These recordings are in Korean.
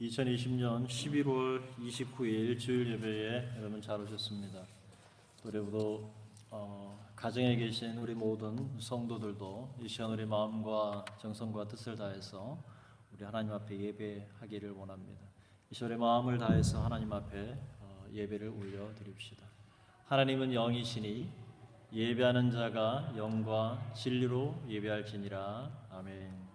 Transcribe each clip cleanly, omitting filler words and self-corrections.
2020년 11월 29일 주일 예배에 여러분 잘 오셨습니다. 그리고 가정에 계신 우리 모든 성도들도 이 시간 우리 마음과 정성과 뜻을 다해서 우리 하나님 앞에 예배하기를 원합니다. 이 시간 우리 마음을 다해서 하나님 앞에 예배를 올려드립시다. 하나님은 영이시니 예배하는 자가 영과 진리로 예배할지니라. 아멘.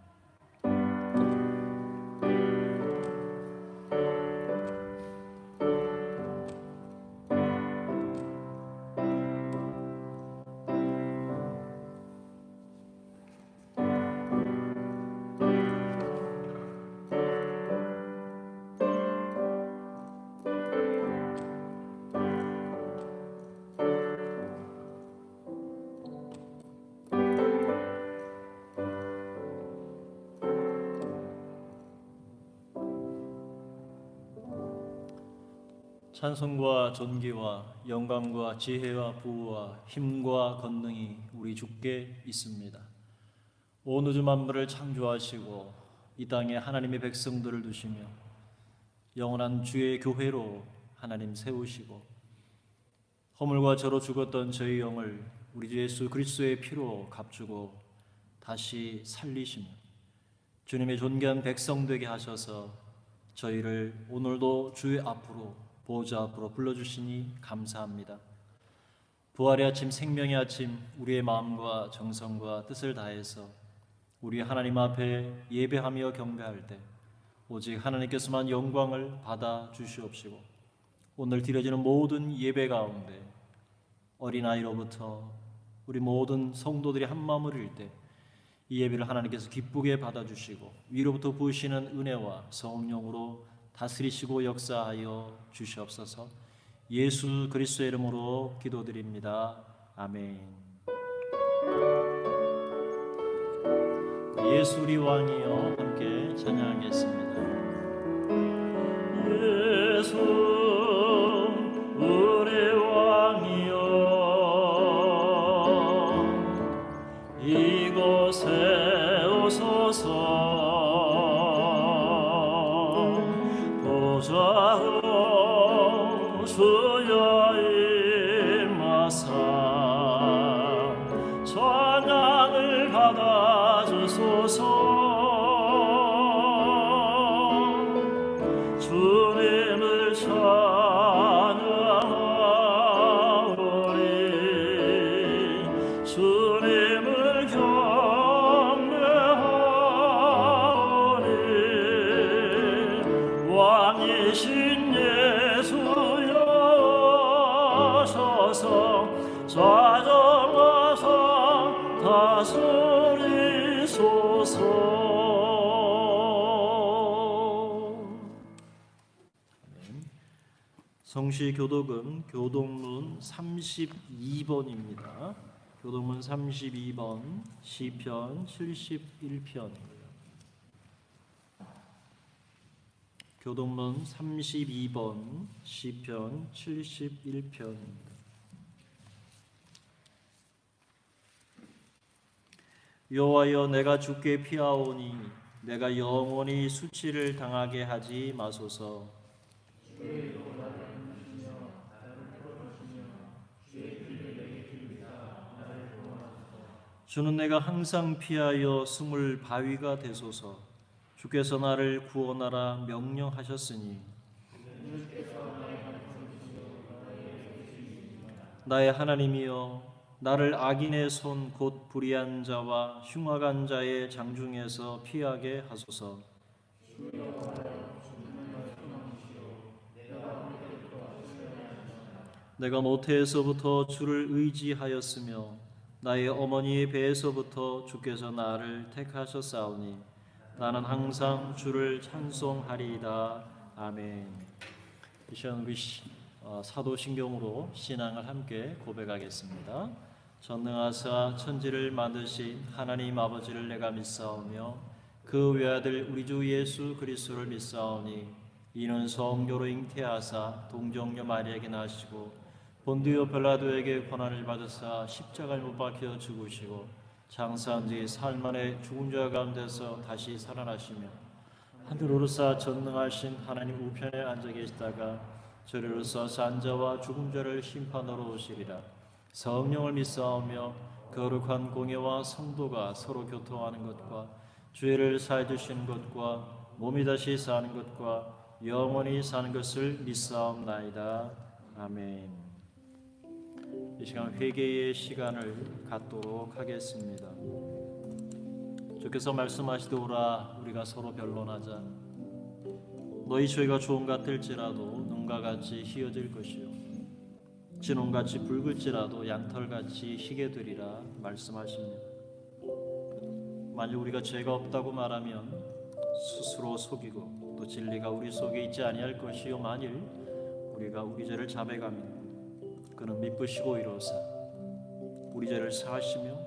찬송과 존귀와 영광과 지혜와 부와 힘과 권능이 우리 주께 있습니다. 온 우주 만물을 창조하시고 이 땅에 하나님의 백성들을 두시며 영원한 주의 교회로 하나님 세우시고 허물과 저로 죽었던 저희 영을 우리 주 예수 그리스도의 피로 값주고 다시 살리시며 주님의 존귀한 백성 되게 하셔서 저희를 오늘도 주의 앞으로 보좌 앞으로 불러주시니 감사합니다. 부활의 아침, 생명의 아침, 우리의 마음과 정성과 뜻을 다해서 우리 하나님 앞에 예배하며 경배할 때 오직 하나님께서만 영광을 받아 주시옵시고 오늘 드려지는 모든 예배 가운데 어린아이로부터 우리 모든 성도들이 한마음을 일 때 이 예배를 하나님께서 기쁘게 받아주시고 위로부터 부으시는 은혜와 성령으로 다스리시고 역사하여 주시옵소서. 예수 그리스도의 이름으로 기도드립니다. 아멘. 예수 우리 왕이여 함께 찬양하겠습니다. 예수 우리 왕이여 이곳에 오소서. 주여 임하사 찬양을 받아주소서. 주님을 찬양하오리 주님을 경배하오리 왕이신 예수여 좌정하사 다스리소서. 성시 교독은 교독문 32번입니다. 교독문 32번 시편 71편. 교독문 32번 시편 71편입니다. 여호와여 내가 주께 피하오니 내가 영원히 수치를 당하게 하지 마소서. 주는 내가 항상 피하여 숨을 바위가 되소서. 주께서 나를 구원하라 명령하셨으니 나의 하나님이여 나를 악인의 손 곧 불의한 자와 흉악한 자의 장중에서 피하게 하소서. 내가 모태에서부터 주를 의지하였으며 나의 어머니의 배에서부터 주께서 나를 택하셨사오니 나는 항상 주를 찬송하리이다. 아멘. 이 시간 우리 사도신경으로 신앙을 함께 고백하겠습니다. 전능하사 천지를 만드신 하나님 아버지를 내가 믿사오며 그 외아들 우리 주 예수 그리스도를 믿사오니 이는 성교로 잉태하사 동정녀 마리아에게 나시고 본디오 빌라도에게 고난을 받으사 십자가에 못 박혀 죽으시고 장사한 지 사흘 만에 죽은 자 가운데서 다시 살아나시며 하늘 오르사 전능하신 하나님 우편에 앉아 계시다가 저리로서 산자와 죽은 자를 심판하러 오시리라. 성령을 믿사오며 거룩한 공예와 성도가 서로 교통하는 것과 죄를 사해 주시는 것과 몸이 다시 사는 것과 영원히 사는 것을 믿사옵나이다. 아멘. 이 시간 회개의 시간을 갖도록 하겠습니다. 주께서 말씀하시도라 우리가 서로 변론하자. 너희 죄가 조금 같을지라도 눈과 같이 희어질 것이요 진홍같이 붉을지라도 양털같이 희게 되리라 말씀하십니다. 만일 우리가 죄가 없다고 말하면 스스로 속이고 또 진리가 우리 속에 있지 아니할 것이요 만일 우리가 우리 죄를 자백하면 그는 미쁘시고 이로사 우리 죄를 사하시며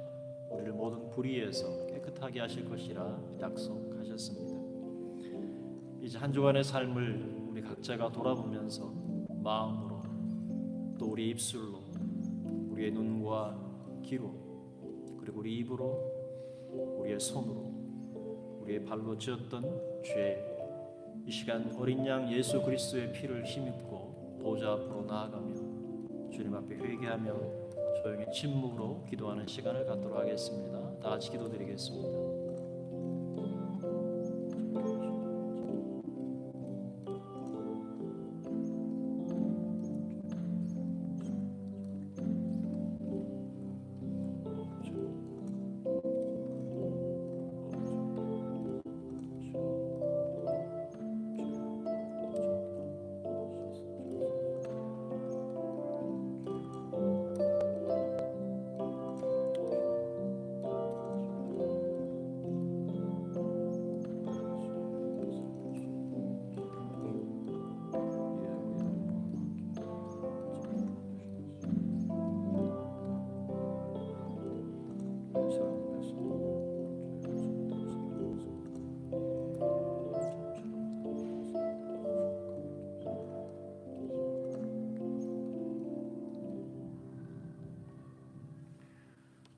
우리를 모든 불의에서 깨끗하게 하실 것이라 약속하셨습니다. 이제 한 주간의 삶을 우리 각자가 돌아보면서 마음으로 또 우리 입술로 우리의 눈과 귀로 그리고 우리 입으로 우리의 손으로 우리의 발로 지었던 죄 이 시간 어린 양 예수 그리스도의 피를 힘입고 보좌 앞으로 나아가며 주님 앞에 회개하며 조용히 침묵으로 기도하는 시간을 갖도록 하겠습니다. 다 같이 기도드리겠습니다.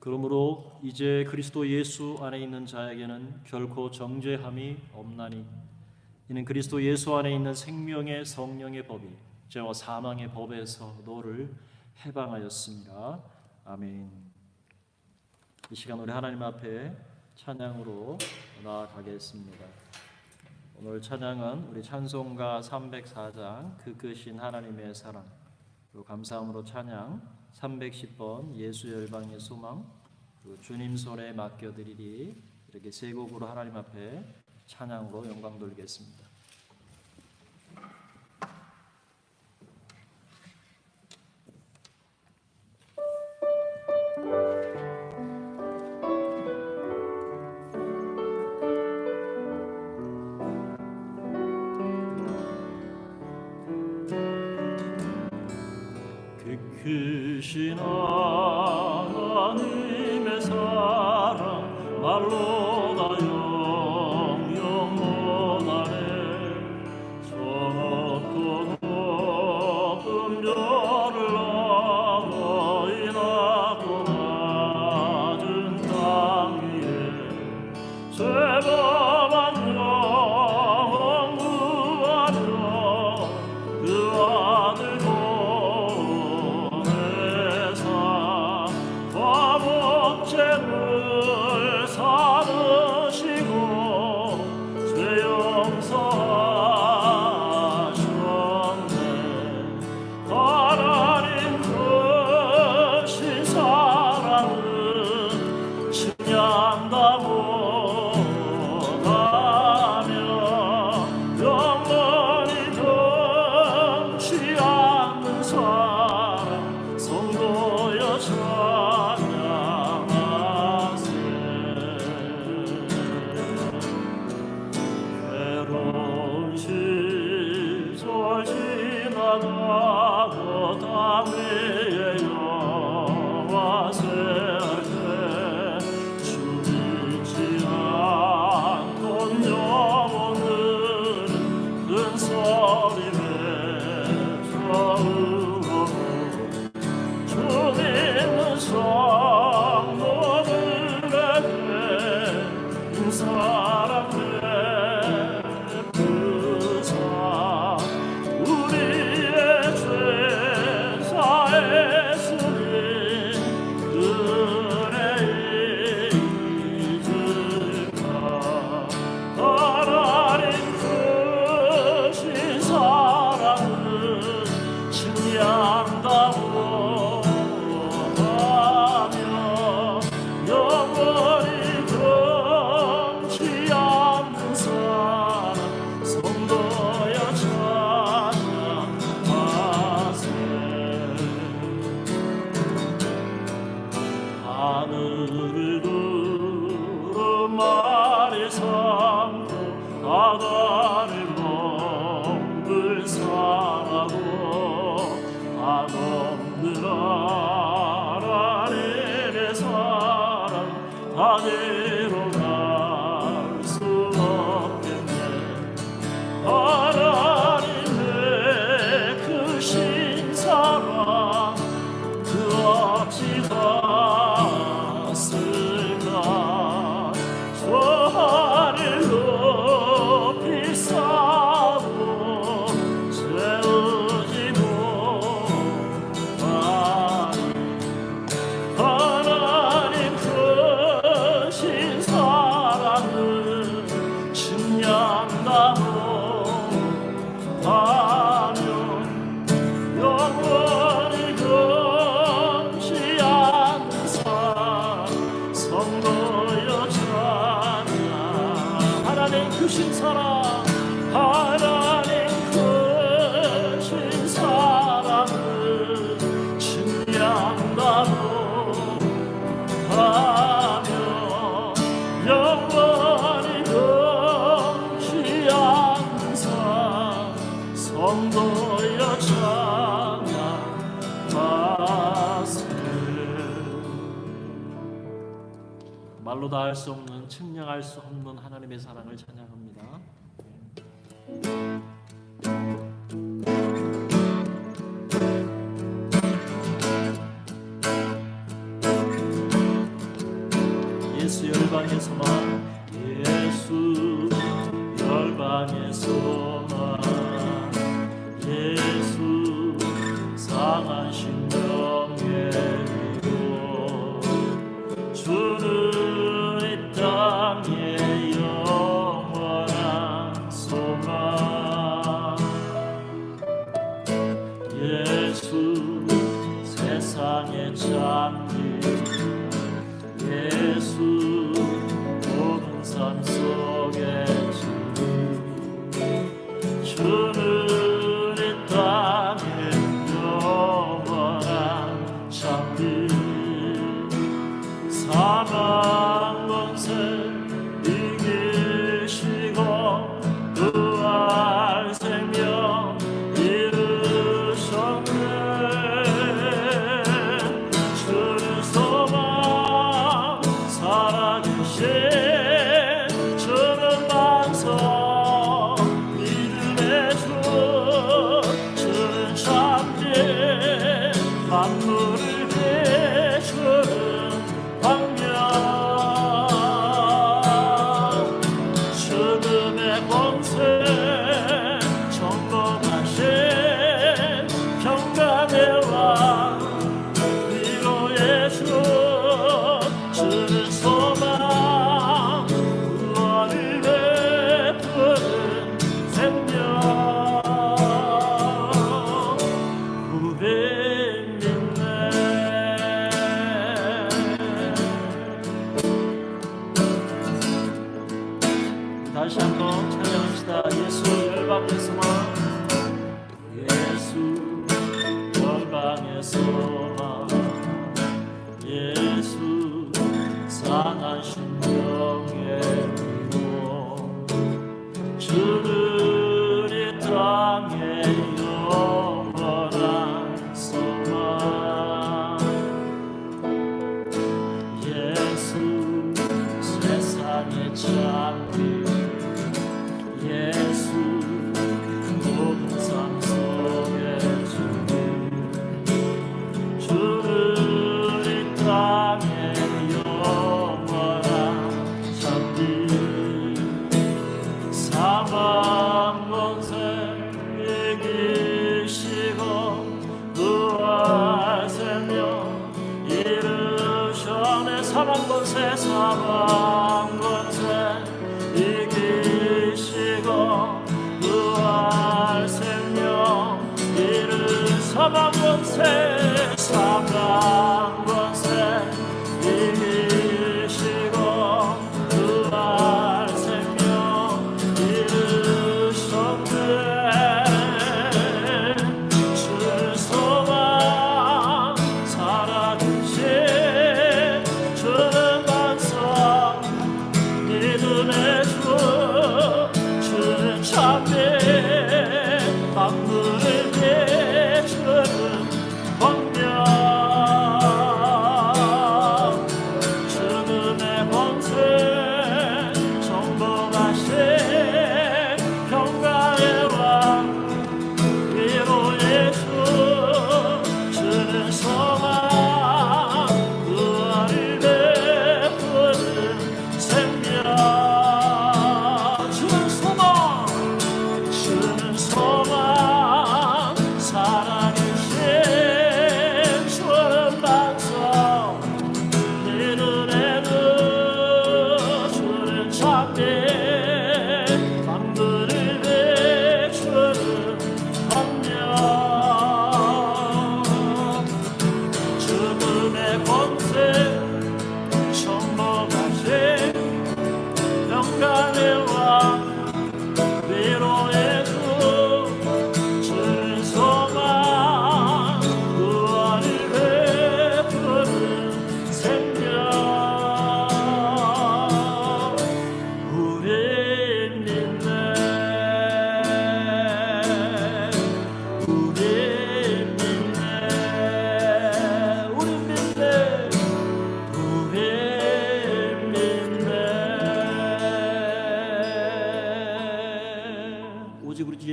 그러므로 이제 그리스도 예수 안에 있는 자에게는 결코 정죄함이 없나니 이는 그리스도 예수 안에 있는 생명의 성령의 법이 죄와 사망의 법에서 너를 해방하였습니다. 아멘. 이 시간 우리 하나님 앞에 찬양으로 나아가겠습니다. 오늘 찬양은 우리 찬송가 304장 그 크신 하나님의 사랑 그리고 감사함으로 찬양 310번 예수 열방의 소망 그리고 주님 손에 맡겨드리리 이렇게 세 곡으로 하나님 앞에 찬양으로 영광 돌리겠습니다. 크신 하나님의 사랑 말로 다 영영 못하네 저놓고 높은 별을 넘어 이 낮고 낮은 땅 위에 죄범한 영혼 구하려 그 아들 죄를 사르시고 죄 용서하셨네 하나님 크신 사랑은 측량다 못하며 영원히 덩치 않는 사랑 성도여 지나가고 담비에 여와 셀때 주님지 크신 사랑, 하나님 크신 사랑을 찬양하고 하며 영원히 영시 항상 성도여 찬양하세. 말로 다 할 수 없는, 측량할 수 없는 하나님의 사랑을 찬양합니다. 예수 열방에서만, 예수 열방에서만, 예수 상한 심령에 이고 주는 이 땅의 영원한 소망. 예수 세상의 참기, 예수 모든 삶 속에 주는 이 땅의 영원한 참기. 사망 권세 이기시고 부활 생명 이루셨네. 주는 소망 살아계신 주는 반석 믿음의 주, 주는 참된 만물을 비추는 광명. 죽음의 권세 정복하신 평강의 왕, 위로의 주, 주는 소망 구원을 베푸는 생명. 우리 믿네. 다시 한번 찬양합시다. 예수 열방에서만, 예수 열방에서만, 예수 상한 심령에 이고 주는 이 땅의 영원한 소망. 예수 세상의 참기, 예수 모든 삶 속에 주는 이 땅의 영원한 참기. 사망 권세 이기시고 부활 생명 이루셨네. 사망 권세, 사망 권세 이기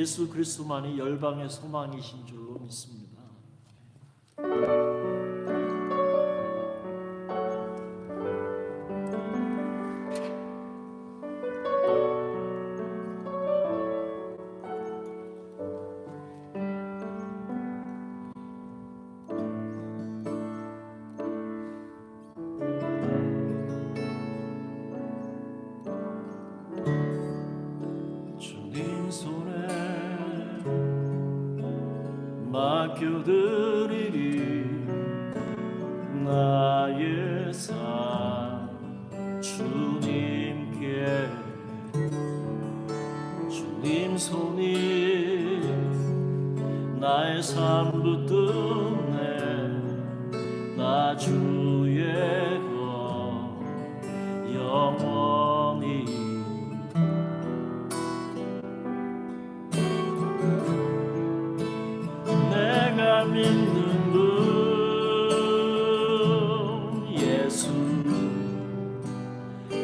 예수 그리스도만이 열방의 소망이신 줄로 믿습니다. 주님 손에 맡겨드리리 나의 삶 주님께. 주님 손이 나의 삶 붙드네. 나 주의 것 영원히. 내가 믿는 분 예수,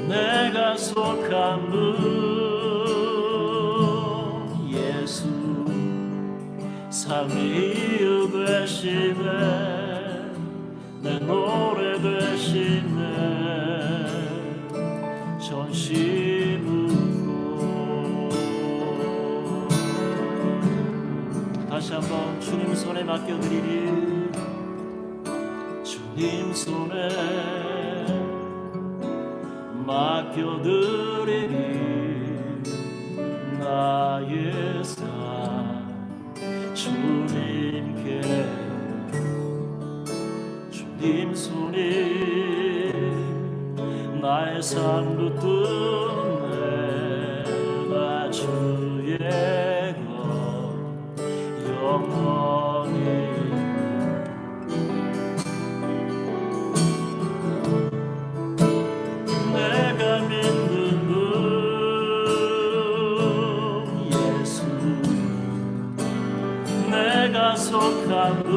내가 속한 분 예수, 삶의 이유 되시네. 내 노래 되시네. 전심으로 다시 한번 주님 손에 맡겨드리리. 주님 손에 맡겨드리리 나의 삶 주님께. 주님 손이 나의 삶 붙드네. 나 주의 것 영원히. 내가 믿는 분 예수, 내가 속한 분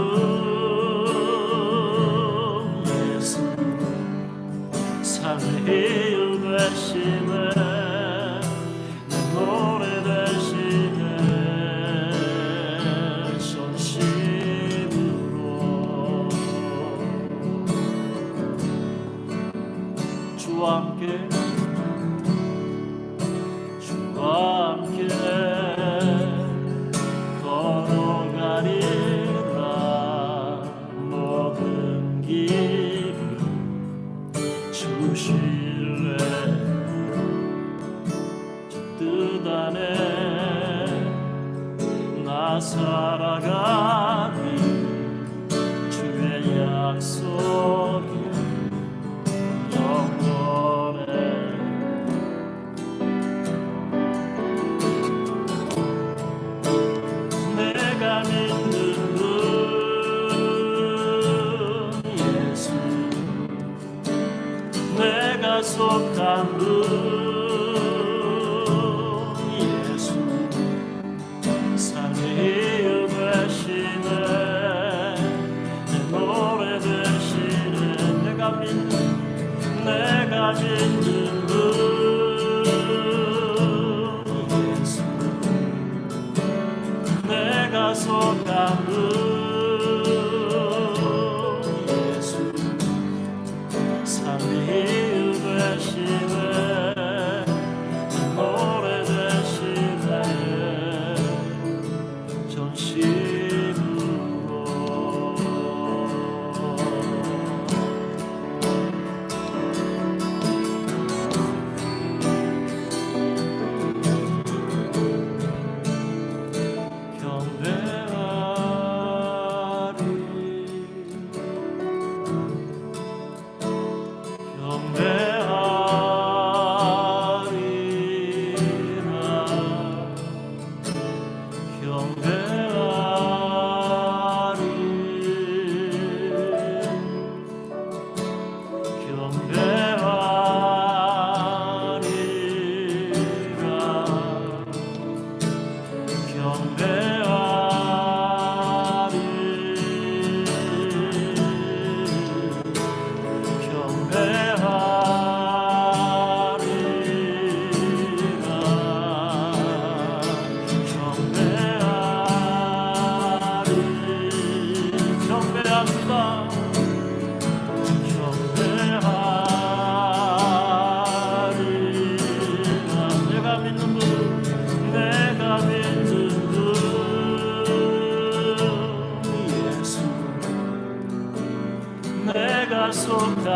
예수, 삶의 이유 되시네. 내 노래 되시네.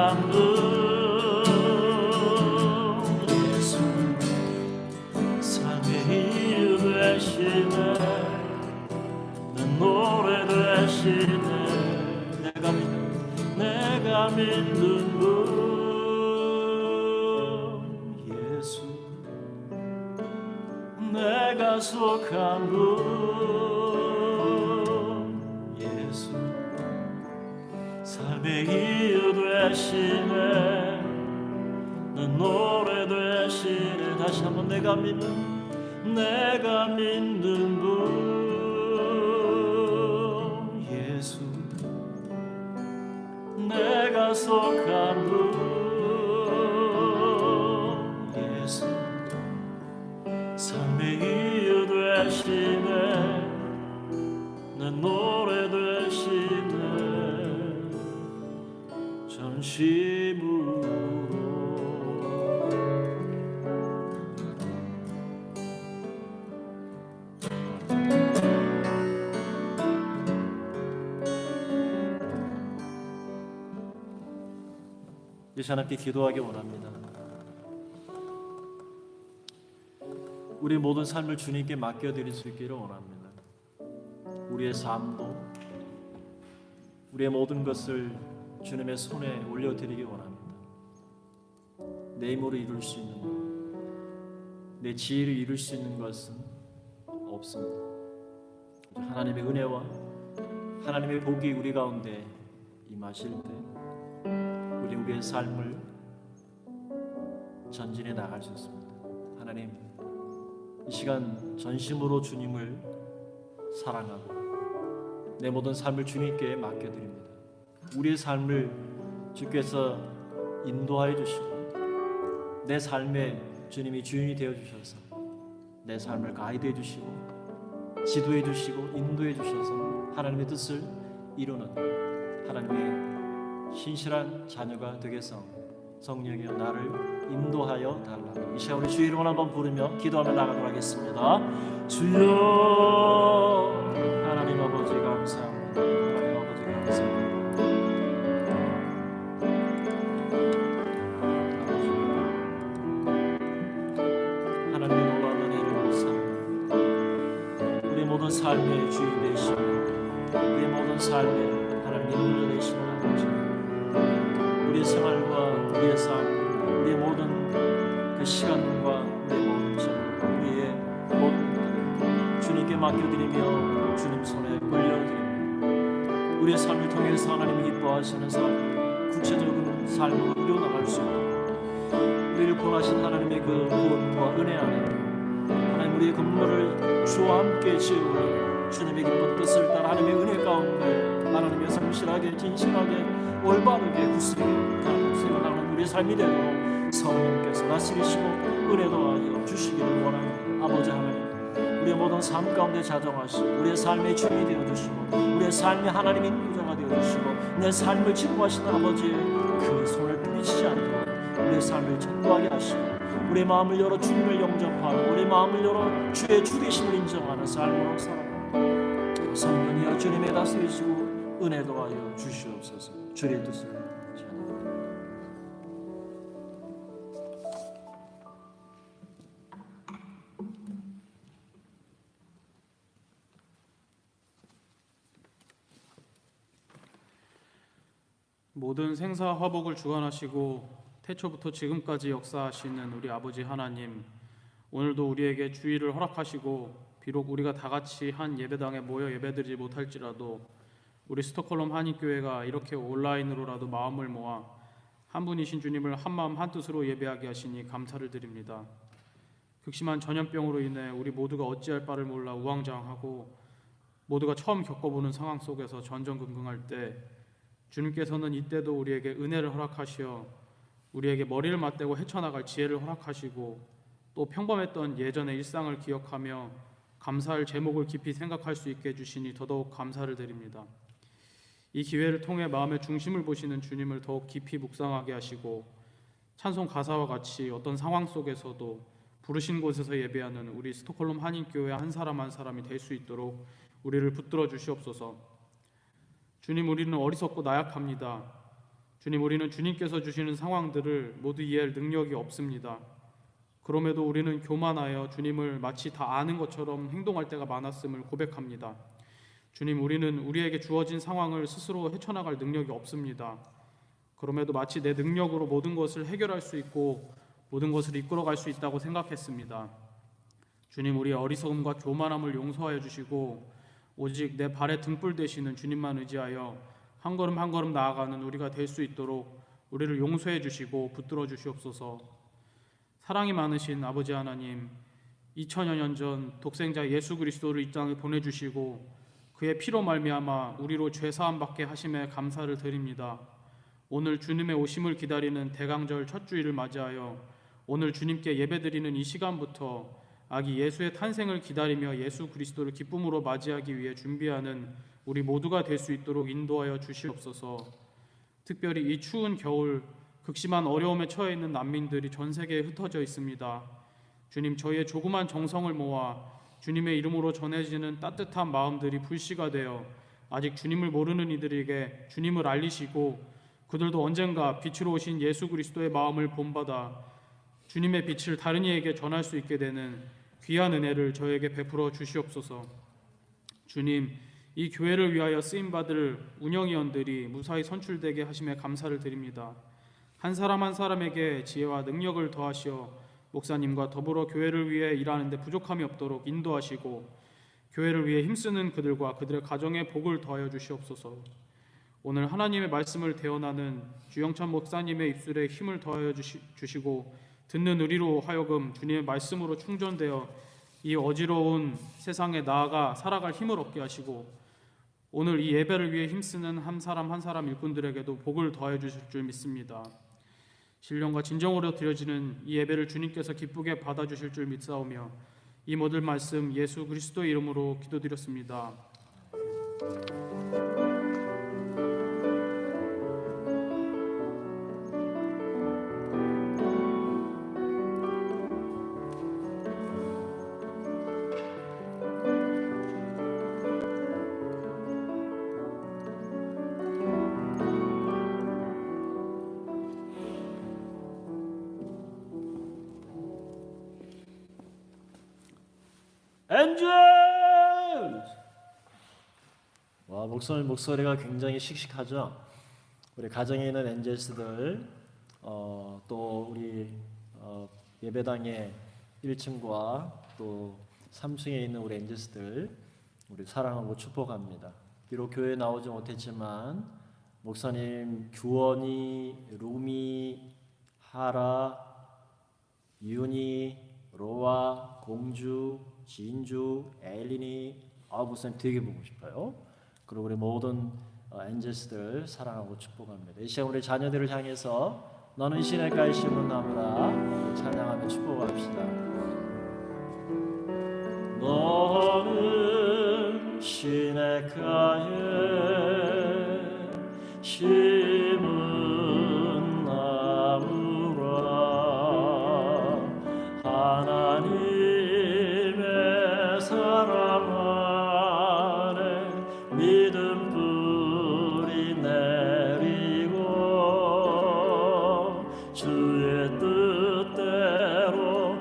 속한 분 예수 삶의 이유 되시네 내 노래 되시네 내가 믿는 분 예수 내가 속한 분 예수 삶의 이유 되시네 내 노래 되시네 다시 한번 내가 믿는 분 예수 내가 속한 분 예수 삶의 이유 되시네 내 노래 되시네 전심으로 이제 하나님께 기도하기 원합니다. 우리 모든 삶을 주님께 맡겨드릴 수 있기를 원합니다. 우리의 삶도 우리의 모든 것을 주님의 손에 올려드리기 원합니다. 내 힘으로 이룰 수 있는 것, 내 지혜로 이룰 수 있는 것은 없습니다. 하나님의 은혜와 하나님의 복이 우리 가운데 임하실 때 우리의 삶을 전진해 나갈 수 있습니다. 하나님, 이 시간 전심으로 주님을 사랑하고 내 모든 삶을 주님께 맡겨드립니다. 우리의 삶을 주께서 인도하여 주시고 내 삶에 주님이 주인이 되어 주셔서 내 삶을 가이드해 주시고 지도해 주시고 인도해 주셔서 하나님의 뜻을 이루는 하나님의 신실한 자녀가 되겠사오니 성령이여 나를 인도하여 달라. 이 시간 우리 주의 이름을 한번 부르며 기도하며 나가도록 하겠습니다. 주여 하나님 아버지 감사합니다. 하나님 아버지 감사합니다. 하나님의 놀라운 은혜를 감사합니다. 우리 모든 삶의 주인 되시고 우리 모든 삶의 하나님의 인도 되시는 아버지 우리의 생활과 우리의 삶, 우리의 모든 그 시간과 우리의 모든 점, 우리의 모든 주님께 맡겨드리며 주님 손에 올려드립니다. 우리의 삶을 통해서 하나님이 기뻐하시는 삶, 구체적인 삶으로 이루어나갈 수 있도록 우리를 구원하신 하나님의 그 구원과 은혜 안에 하나님 우리의 건물을 주와 함께 지으오니 주님의 기쁜 뜻을 따라 하나님의 은혜 가운데 하나님의 성실하게 진실하게 올바르게 굳세게 세워나가는 우리의 삶이 되도록 성령께서 다스리시고 은혜 더하여 주시기를 원하는 아버지 하나님 우리의 모든 삶 가운데 자정하시고 우리의 삶의 주인이 되어주시고 우리의 삶의 하나님의 인도자가 되어주시고 내 삶을 지도하시는 아버지의 그 손을 뿌리치지 않도록 우리의 삶을 전도하게 하시고 우리의 마음을 열어 주님을 영접하고 우리의 마음을 열어 주의 주 되심을 인정하는 삶으로 살아가고 성령이여 주님의 다스리시고 은혜 더하여 주시옵소서. 주의 뜻을 전합니다. 모든 생사 화복을 주관하시고 태초부터 지금까지 역사하시는 우리 아버지 하나님, 오늘도 우리에게 주의를 허락하시고 비록 우리가 다 같이 한 예배당에 모여 예배드리지 못할지라도 우리 스톡홀름 한인교회가 이렇게 온라인으로라도 마음을 모아 한 분이신 주님을 한마음 한뜻으로 예배하게 하시니 감사를 드립니다. 극심한 전염병으로 인해 우리 모두가 어찌할 바를 몰라 우왕좌왕하고 모두가 처음 겪어보는 상황 속에서 전전긍긍할 때 주님께서는 이때도 우리에게 은혜를 허락하시어 우리에게 머리를 맞대고 헤쳐나갈 지혜를 허락하시고 또 평범했던 예전의 일상을 기억하며 감사할 제목을 깊이 생각할 수 있게 해주시니 더더욱 감사를 드립니다. 이 기회를 통해 마음의 중심을 보시는 주님을 더욱 깊이 묵상하게 하시고 찬송 가사와 같이 어떤 상황 속에서도 부르신 곳에서 예배하는 우리 스톡홀름 한인교회 한 사람 한 사람이 될 수 있도록 우리를 붙들어 주시옵소서. 주님, 우리는 어리석고 나약합니다. 주님, 우리는 주님께서 주시는 상황들을 모두 이해할 능력이 없습니다. 그럼에도 우리는 교만하여 주님을 마치 다 아는 것처럼 행동할 때가 많았음을 고백합니다. 주님, 우리는 우리에게 주어진 상황을 스스로 헤쳐나갈 능력이 없습니다. 그럼에도 마치 내 능력으로 모든 것을 해결할 수 있고 모든 것을 이끌어갈 수 있다고 생각했습니다. 주님, 우리의 어리석음과 교만함을 용서하여 주시고 오직 내 발에 등불 되시는 주님만 의지하여 한 걸음 한 걸음 나아가는 우리가 될 수 있도록 우리를 용서해 주시고 붙들어 주시옵소서. 사랑이 많으신 아버지 하나님, 2000여 년 전 독생자 예수 그리스도를 이 땅에 보내주시고 그의 피로 말미암아 우리로 죄사함 받게 하심에 감사를 드립니다. 오늘 주님의 오심을 기다리는 대강절 첫 주일을 맞이하여 오늘 주님께 예배드리는 이 시간부터 아기 예수의 탄생을 기다리며 예수 그리스도를 기쁨으로 맞이하기 위해 준비하는 우리 모두가 될 수 있도록 인도하여 주시옵소서. 특별히 이 추운 겨울 극심한 어려움에 처해 있는 난민들이 전 세계에 흩어져 있습니다. 주님, 저희의 조그만 정성을 모아 주님의 이름으로 전해지는 따뜻한 마음들이 불씨가 되어 아직 주님을 모르는 이들에게 주님을 알리시고 그들도 언젠가 빛으로 오신 예수 그리스도의 마음을 본받아 주님의 빛을 다른 이에게 전할 수 있게 되는 귀한 은혜를 저에게 베풀어 주시옵소서. 주님, 이 교회를 위하여 쓰임받을 운영위원들이 무사히 선출되게 하심에 감사를 드립니다. 한 사람 한 사람에게 지혜와 능력을 더하시어 목사님과 더불어 교회를 위해 일하는데 부족함이 없도록 인도하시고 교회를 위해 힘쓰는 그들과 그들의 가정에 복을 더하여 주시옵소서. 오늘 하나님의 말씀을 대언하는 주영찬 목사님의 입술에 힘을 더하여 주시고 듣는 우리로 하여금 주님의 말씀으로 충전되어 이 어지러운 세상에 나아가 살아갈 힘을 얻게 하시고 오늘 이 예배를 위해 힘쓰는 한 사람 한 사람 일꾼들에게도 복을 더하여 주실 줄 믿습니다. 신령과 진정으로 드려지는 이 예배를 주님께서 기쁘게 받아주실 줄 믿사오며 이 모든 말씀 예수 그리스도의 이름으로 기도드렸습니다. 엔젤! 와, 목사님 목소리가 굉장히 씩씩하죠. 우리 가정에 있는 엔젤스들, 또 우리 예배당의 1층과 또 3층에 있는 우리 엔젤스들, 우리 사랑하고 축복합니다. 비록 교회에 나오지 못했지만 목사님 규원이, 루미, 하라, 윤이, 로아, 공주, 진주, 엘린이, 목사님 되게 보고 싶어요. 그리고 우리 모든 엔젤스들 사랑하고 축복합니다. 이 시간 우리 자녀들을 향해서 너는 시냇가에 심은 나무라 찬양하며 축복합시다. 너는 시냇가에 심은 나무라 하나님의 사랑 안에 믿음 뿌리 내리고 주의 뜻대로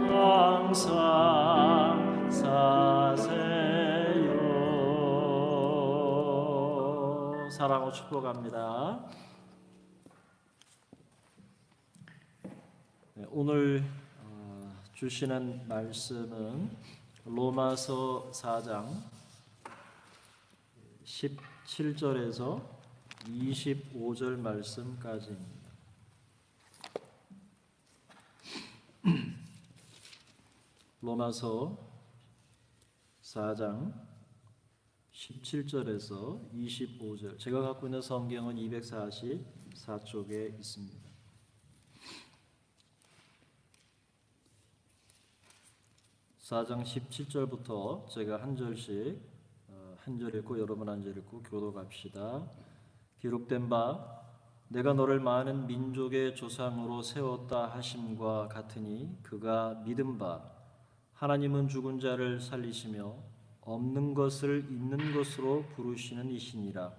항상 사세요. 사랑하고 축복합니다. 오늘 주시는 말씀은 로마서 4장 17절에서 25절 말씀까지입니다. 로마서 4장 17절에서 25절. 제가 갖고 있는 성경은 244쪽에 있습니다. 4장 17절부터 제가 한 절씩 한 절 읽고 여러분 한 절 읽고 교독합시다. 기록된 바 내가 너를 많은 민족의 조상으로 세웠다 하심과 같으니 그가 믿은 바 하나님은 죽은 자를 살리시며 없는 것을 있는 것으로 부르시는 이시니라.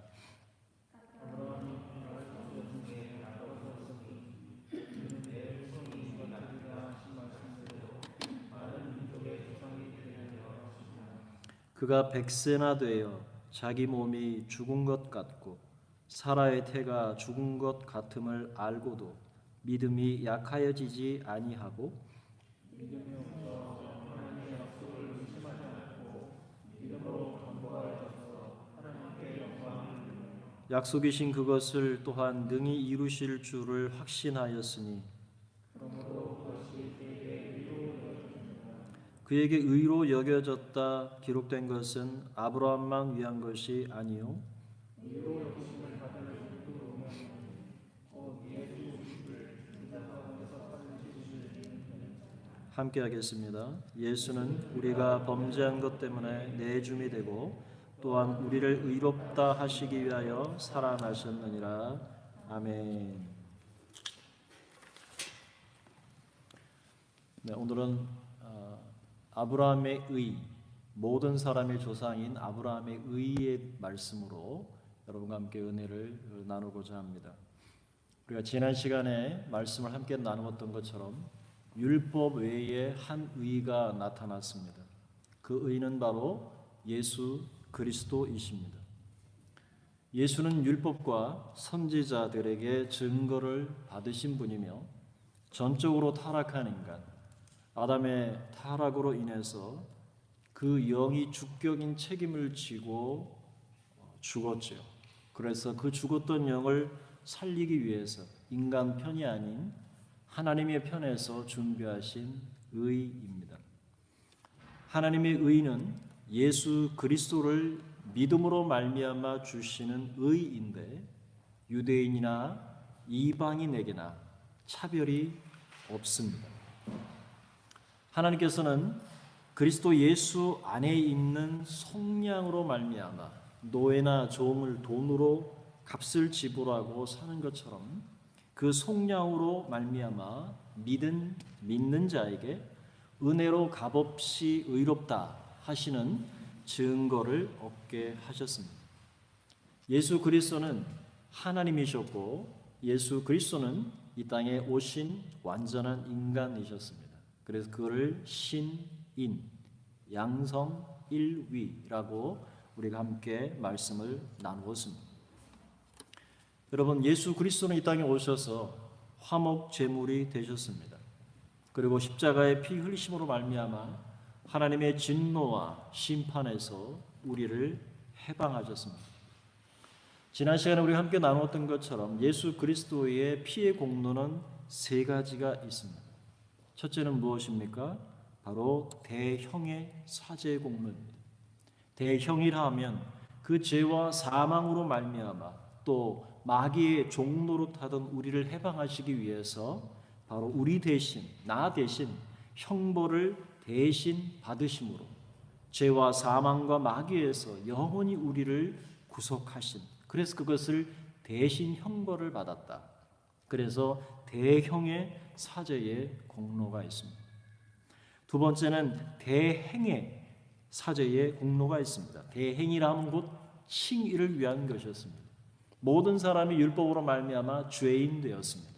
그가 백세나 되어 자기 몸이 죽은 것 같고 사라의 태가 죽은 것 같음을 알고도 믿음이 약하여지지 아니하고 약속이신 그것을 또한 능히 이루실 줄을 확신하였으니 그에게 의로 여겨졌다 기록된 것은 아브라함만 위한 것이 아니요 함께 하겠습니다. 예수는 우리가 범죄한 것 때문에 내줌이 되고 또한 우리를 의롭다 하시기 위하여 살아나셨느니라. 아멘. 네, 오늘은 아브라함의 의, 모든 사람의 조상인 아브라함의 의의 말씀으로 여러분과 함께 은혜를 나누고자 합니다. 우리가 지난 시간에 말씀을 함께 나누었던 것처럼 율법 외에 한 의가 나타났습니다. 그 의는 바로 예수 그리스도이십니다. 예수는 율법과 선지자들에게 증거를 받으신 분이며 전적으로 타락한 인간, 아담의 타락으로 인해서 그 영이 주격인 책임을 지고 죽었죠. 그래서 그 죽었던 영을 살리기 위해서 인간 편이 아닌 하나님의 편에서 준비하신 의입니다. 하나님의 의는 예수 그리스도를 믿음으로 말미암아 주시는 의인데 유대인이나 이방인에게나 차별이 없습니다. 하나님께서는 그리스도 예수 안에 있는 속량으로 말미암아 노예나 종을 돈으로 값을 지불하고 사는 것처럼 그 속량으로 말미암아 믿는 자에게 은혜로 값없이 의롭다 하시는 증거를 얻게 하셨습니다. 예수 그리스도는 하나님이셨고 예수 그리스도는 이 땅에 오신 완전한 인간이셨습니다. 그래서 그를 신인, 양성일위라고 우리가 함께 말씀을 나누었습니다. 여러분, 예수 그리스도는 이 땅에 오셔서 화목 제물이 되셨습니다. 그리고 십자가의 피 흘리심으로 말미암아 하나님의 진노와 심판에서 우리를 해방하셨습니다. 지난 시간에 우리가 함께 나누었던 것처럼 예수 그리스도의 피의 공로는 세 가지가 있습니다. 첫째는 무엇입니까? 바로 대형의 사죄 공로입니다. 대형이라 하면 그 죄와 사망으로 말미암아 또 마귀의 종로로 타던 우리를 해방하시기 위해서 바로 우리 대신, 나 대신 형벌을 대신 받으심으로 죄와 사망과 마귀에서 영원히 우리를 구속하신, 그래서 그것을 대신 형벌을 받았다. 그래서 대형의 사죄의 공로가 있습니다. 두 번째는 대행의 사죄의 공로가 있습니다. 대행이라 하면 곧 칭의를 위한 것이었습니다. 모든 사람이 율법으로 말미암아 죄인 되었습니다.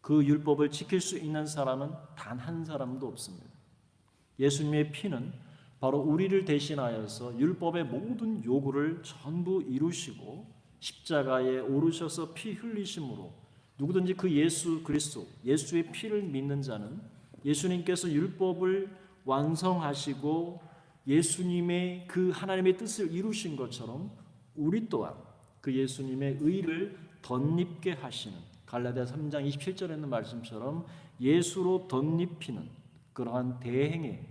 그 율법을 지킬 수 있는 사람은 단 한 사람도 없습니다. 예수님의 피는 바로 우리를 대신하여서 율법의 모든 요구를 전부 이루시고 십자가에 오르셔서 피 흘리심으로 누구든지 그 예수 그리스도, 예수의 피를 믿는 자는 예수님께서 율법을 완성하시고 예수님의 그 하나님의 뜻을 이루신 것처럼 우리 또한 그 예수님의 의를 덧입게 하시는 갈라디아 3장 27절에 있는 말씀처럼 예수로 덧입히는 그러한 대행의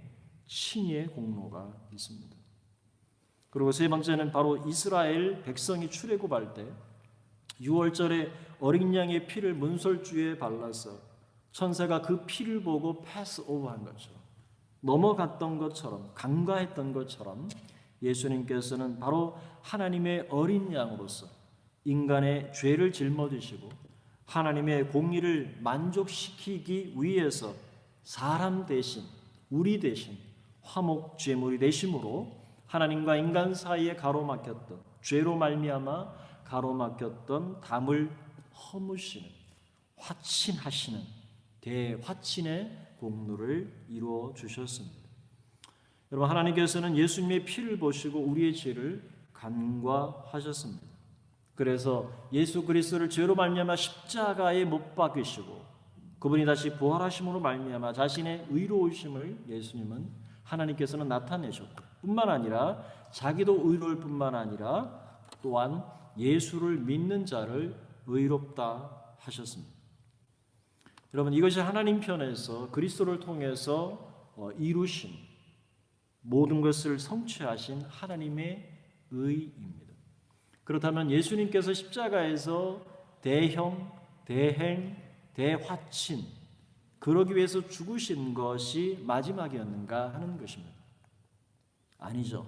칭의의 공로가 있습니다. 그리고 세 번째는 바로 이스라엘 백성이 출애굽할 때 6월절에 어린 양의 피를 문설주에 발라서 천사가 그 피를 보고 패스오버한 것처럼 넘어갔던 것처럼 간과했던 것처럼 예수님께서는 바로 하나님의 어린 양으로서 인간의 죄를 짊어지시고 하나님의 공의를 만족시키기 위해서 사람 대신 우리 대신 화목 제물이 되심으로 하나님과 인간 사이에 가로막혔던 죄로 말미암아 가로막혔던 담을 허무시는 화친하시는 대화친의 공로를 이루어 주셨습니다. 여러분, 하나님께서는 예수님의 피를 보시고 우리의 죄를 간과하셨습니다. 그래서 예수 그리스도를 죄로 말미암아 십자가에 못 박으시고 그분이 다시 부활하심으로 말미암아 자신의 의로우심을 예수님은 하나님께서는 나타내셨고 뿐만 아니라 자기도 의로울 뿐만 아니라 또한 예수를 믿는 자를 의롭다 하셨습니다. 여러분, 이것이 하나님 편에서 그리스도를 통해서 이루신 모든 것을 성취하신 하나님의 의입니다. 그렇다면 예수님께서 십자가에서 대형, 대행, 대화친 그러기 위해서 죽으신 것이 마지막이었는가 하는 것입니다. 아니죠.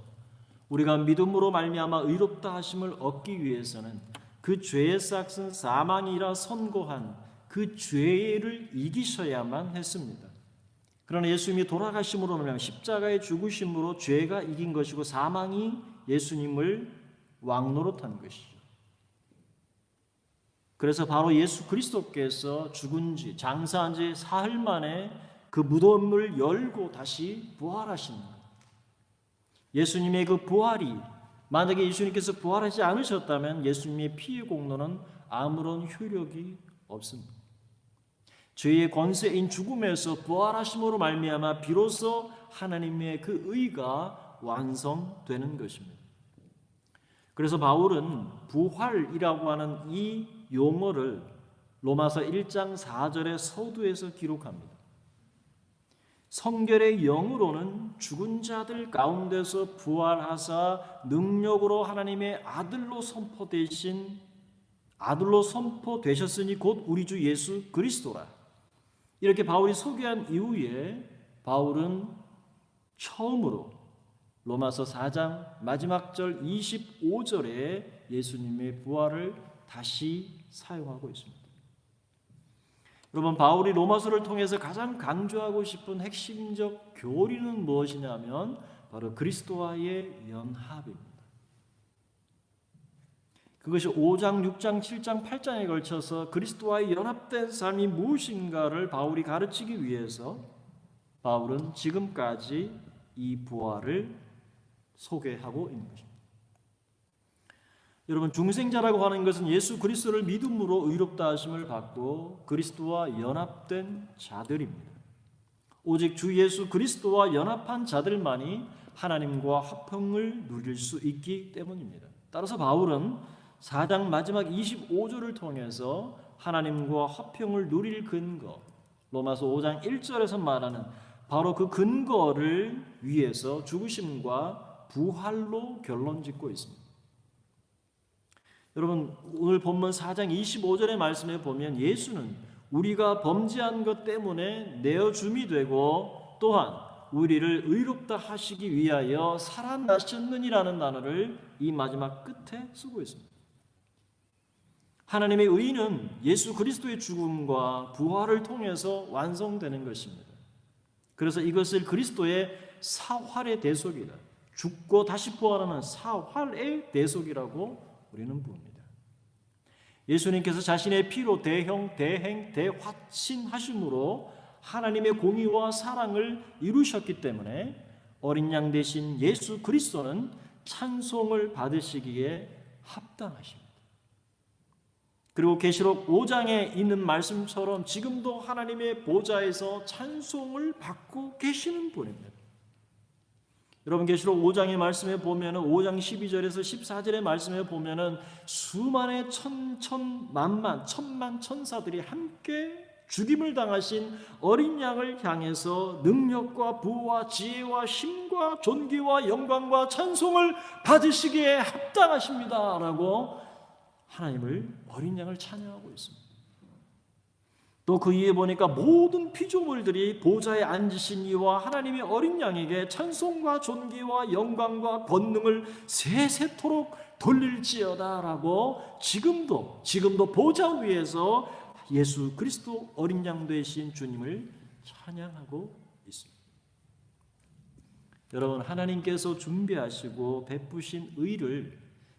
우리가 믿음으로 말미암아 의롭다 하심을 얻기 위해서는 그 죄의 싹은 사망이라 선고한 그 죄를 이기셔야만 했습니다. 그러나 예수님이 돌아가심으로 말미암아 십자가의 죽으심으로 죄가 이긴 것이고 사망이 예수님을 왕노릇한 것이죠. 그래서 바로 예수 그리스도께서 죽은 지 장사한 지 사흘 만에 그 무덤을 열고 다시 부활하신 것. 예수님의 그 부활이 만약에 예수님께서 부활하지 않으셨다면 예수님의 피의 공로는 아무런 효력이 없습니다. 죄의 권세인 죽음에서 부활하심으로 말미암아 비로소 하나님의 그 의가 완성되는 것입니다. 그래서 바울은 부활이라고 하는 이 용어를 로마서 1장 4절의 서두에서 기록합니다. 성결의 영으로는 죽은 자들 가운데서 부활하사 능력으로 하나님의 아들로 선포되셨으니 곧 우리 주 예수 그리스도라. 이렇게 바울이 소개한 이후에 바울은 처음으로 로마서 4장 마지막 절 25절에 예수님의 부활을 다시 사용하고 있습니다. 여러분, 바울이 로마서를 통해서 가장 강조하고 싶은 핵심적 교리는 무엇이냐면 바로 그리스도와의 연합입니다. 그것이 5장, 6장, 7장, 8장에 걸쳐서 그리스도와의 연합된 삶이 무엇인가를 바울이 가르치기 위해서 바울은 지금까지 이 부활을 소개하고 있는 것입니다. 여러분, 중생자라고 하는 것은 예수 그리스도를 믿음으로 의롭다 하심을 받고 그리스도와 연합된 자들입니다. 오직 주 예수 그리스도와 연합한 자들만이 하나님과 화평을 누릴 수 있기 때문입니다. 따라서 바울은 4장 마지막 25절을 통해서 하나님과 화평을 누릴 근거, 로마서 5장 1절에서 말하는 바로 그 근거를 위해서 죽으심과 부활로 결론 짓고 있습니다. 여러분, 오늘 본문 4장 25절의 말씀에 보면 예수는 우리가 범죄한 것 때문에 내어줌이 되고 또한 우리를 의롭다 하시기 위하여 살아나셨느니라는 단어를 이 마지막 끝에 쓰고 있습니다. 하나님의 의는 예수 그리스도의 죽음과 부활을 통해서 완성되는 것입니다. 그래서 이것을 그리스도의 사활의 대속이다. 죽고 다시 부활하는 사활의 대속이라고 우리는 부릅니다. 예수님께서 자신의 피로 대형, 대행, 대화친하심으로 하나님의 공의와 사랑을 이루셨기 때문에 어린 양 대신 예수 그리스도는 찬송을 받으시기에 합당하십니다. 그리고 계시록 5장에 있는 말씀처럼 지금도 하나님의 보좌에서 찬송을 받고 계시는 분입니다. 여러분, 계시록 5장의 말씀에 보면은 5장 12절에서 14절의 말씀에 보면은 수만의 천만 천사들이 함께 죽임을 당하신 어린 양을 향해서 능력과 부와 지혜와 힘과 존귀와 영광과 찬송을 받으시기에 합당하십니다라고 하나님을 어린 양을 찬양하고 있습니다. 또 그 위에 보니까 모든 피조물들이 보좌에 앉으신 이와 하나님의 어린 양에게 찬송과 존귀와 영광과 권능을 세세토록 돌릴지어다라고 지금도 보좌 위에서 예수 그리스도 어린 양 되신 주님을 찬양하고 있습니다. 여러분, 하나님께서 준비하시고 베푸신 의를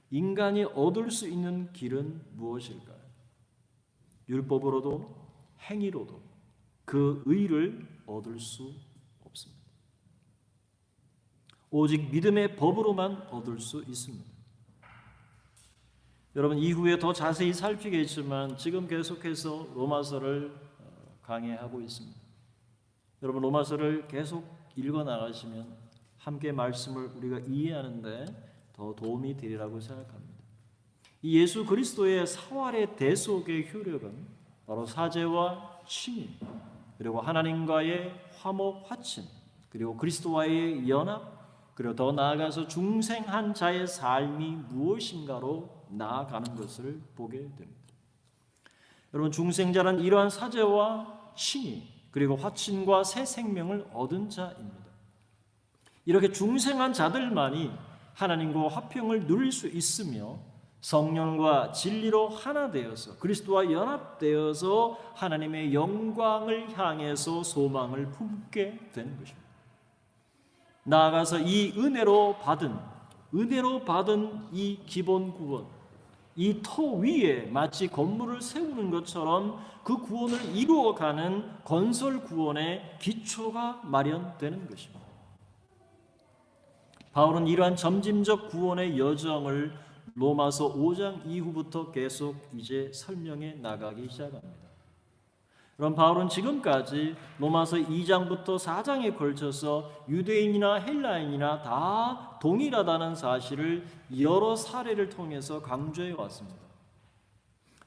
인간이 얻을 수 있는 길은 무엇일까요? 율법으로도 행위로도 그 의를 얻을 수 없습니다. 오직 믿음의 법으로만 얻을 수 있습니다. 여러분, 이후에 더 자세히 살피겠지만 지금 계속해서 로마서를 강해하고 있습니다. 여러분, 로마서를 계속 읽어 나가시면 함께 말씀을 우리가 이해하는데 더 도움이 되리라고 생각합니다. 이 예수 그리스도의 사활의 대속의 효력은 바로 사죄와 칭의, 그리고 하나님과의 화목 화친, 그리고 그리스도와의 연합, 그리고 더 나아가서 중생한 자의 삶이 무엇인가로 나아가는 것을 보게 됩니다. 여러분, 중생자는 이러한 사죄와 칭의, 그리고 화친과 새 생명을 얻은 자입니다. 이렇게 중생한 자들만이 하나님과 화평을 누릴 수 있으며 성령과 진리로 하나 되어서 그리스도와 연합되어서 하나님의 영광을 향해서 소망을 품게 되는 것입니다. 나아가서 이 은혜로 받은 이 기본 구원, 이 터 위에 마치 건물을 세우는 것처럼 그 구원을 이루어가는 건설 구원의 기초가 마련되는 것입니다. 바울은 이러한 점진적 구원의 여정을 로마서 5장 이후부터 계속 이제 설명해 나가기 시작합니다. 그럼 바울은 지금까지 로마서 2장부터 4장에 걸쳐서 유대인이나 헬라인이나 다 동일하다는 사실을 여러 사례를 통해서 강조해 왔습니다.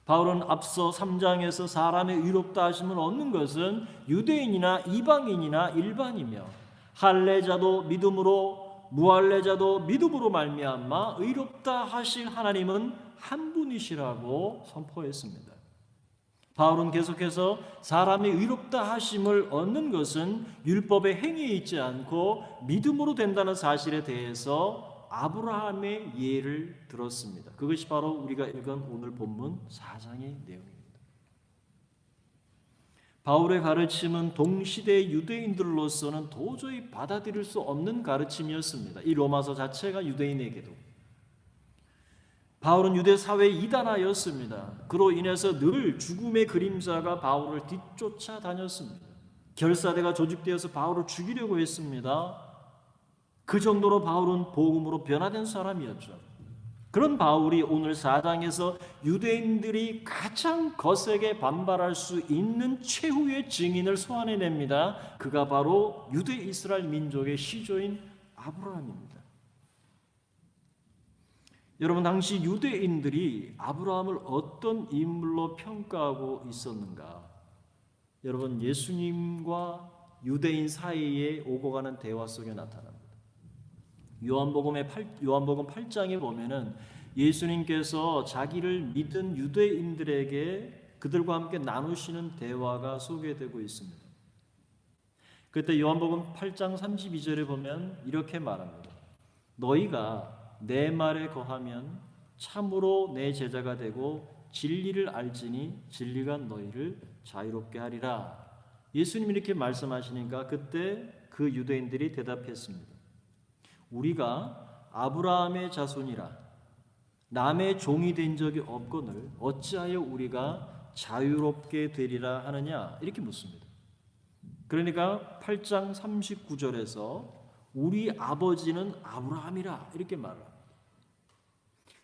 바울은 앞서 3장에서 사람의 의롭다 하심을 얻는 것은 유대인이나 이방인이나 일반이며 할례자도 믿음으로 무할례자도 믿음으로 말미암아 의롭다 하실 하나님은 한 분이시라고 선포했습니다. 바울은 계속해서 사람이 의롭다 하심을 얻는 것은 율법의 행위에 있지 않고 믿음으로 된다는 사실에 대해서 아브라함의 예를 들었습니다. 그것이 바로 우리가 읽은 오늘 본문 4장의 내용입니다. 바울의 가르침은 동시대 유대인들로서는 도저히 받아들일 수 없는 가르침이었습니다. 이 로마서 자체가 유대인에게도. 바울은 유대 사회의 이단아였습니다. 그로 인해서 늘 죽음의 그림자가 바울을 뒤쫓아 다녔습니다. 결사대가 조직되어서 바울을 죽이려고 했습니다. 그 정도로 바울은 복음으로 변화된 사람이었죠. 그런 바울이 오늘 4장에서 유대인들이 가장 거세게 반발할 수 있는 최후의 증인을 소환해냅니다. 그가 바로 유대 이스라엘 민족의 시조인 아브라함입니다. 여러분, 당시 유대인들이 아브라함을 어떤 인물로 평가하고 있었는가? 여러분, 예수님과 유대인 사이에 오고 가는 대화 속에 나타납니다. 요한복음 8장에 보면은 예수님께서 자기를 믿은 유대인들에게 그들과 함께 나누시는 대화가 소개되고 있습니다. 그때 요한복음 8장 32절에 보면 이렇게 말합니다. 너희가 내 말에 거하면 참으로 내 제자가 되고 진리를 알지니 진리가 너희를 자유롭게 하리라. 예수님이 이렇게 말씀하시니까 그때 그 유대인들이 대답했습니다. 우리가 아브라함의 자손이라 남의 종이 된 적이 없거늘 어찌하여 우리가 자유롭게 되리라 하느냐, 이렇게 묻습니다. 그러니까 8장 39절에서 우리 아버지는 아브라함이라 이렇게 말합니다.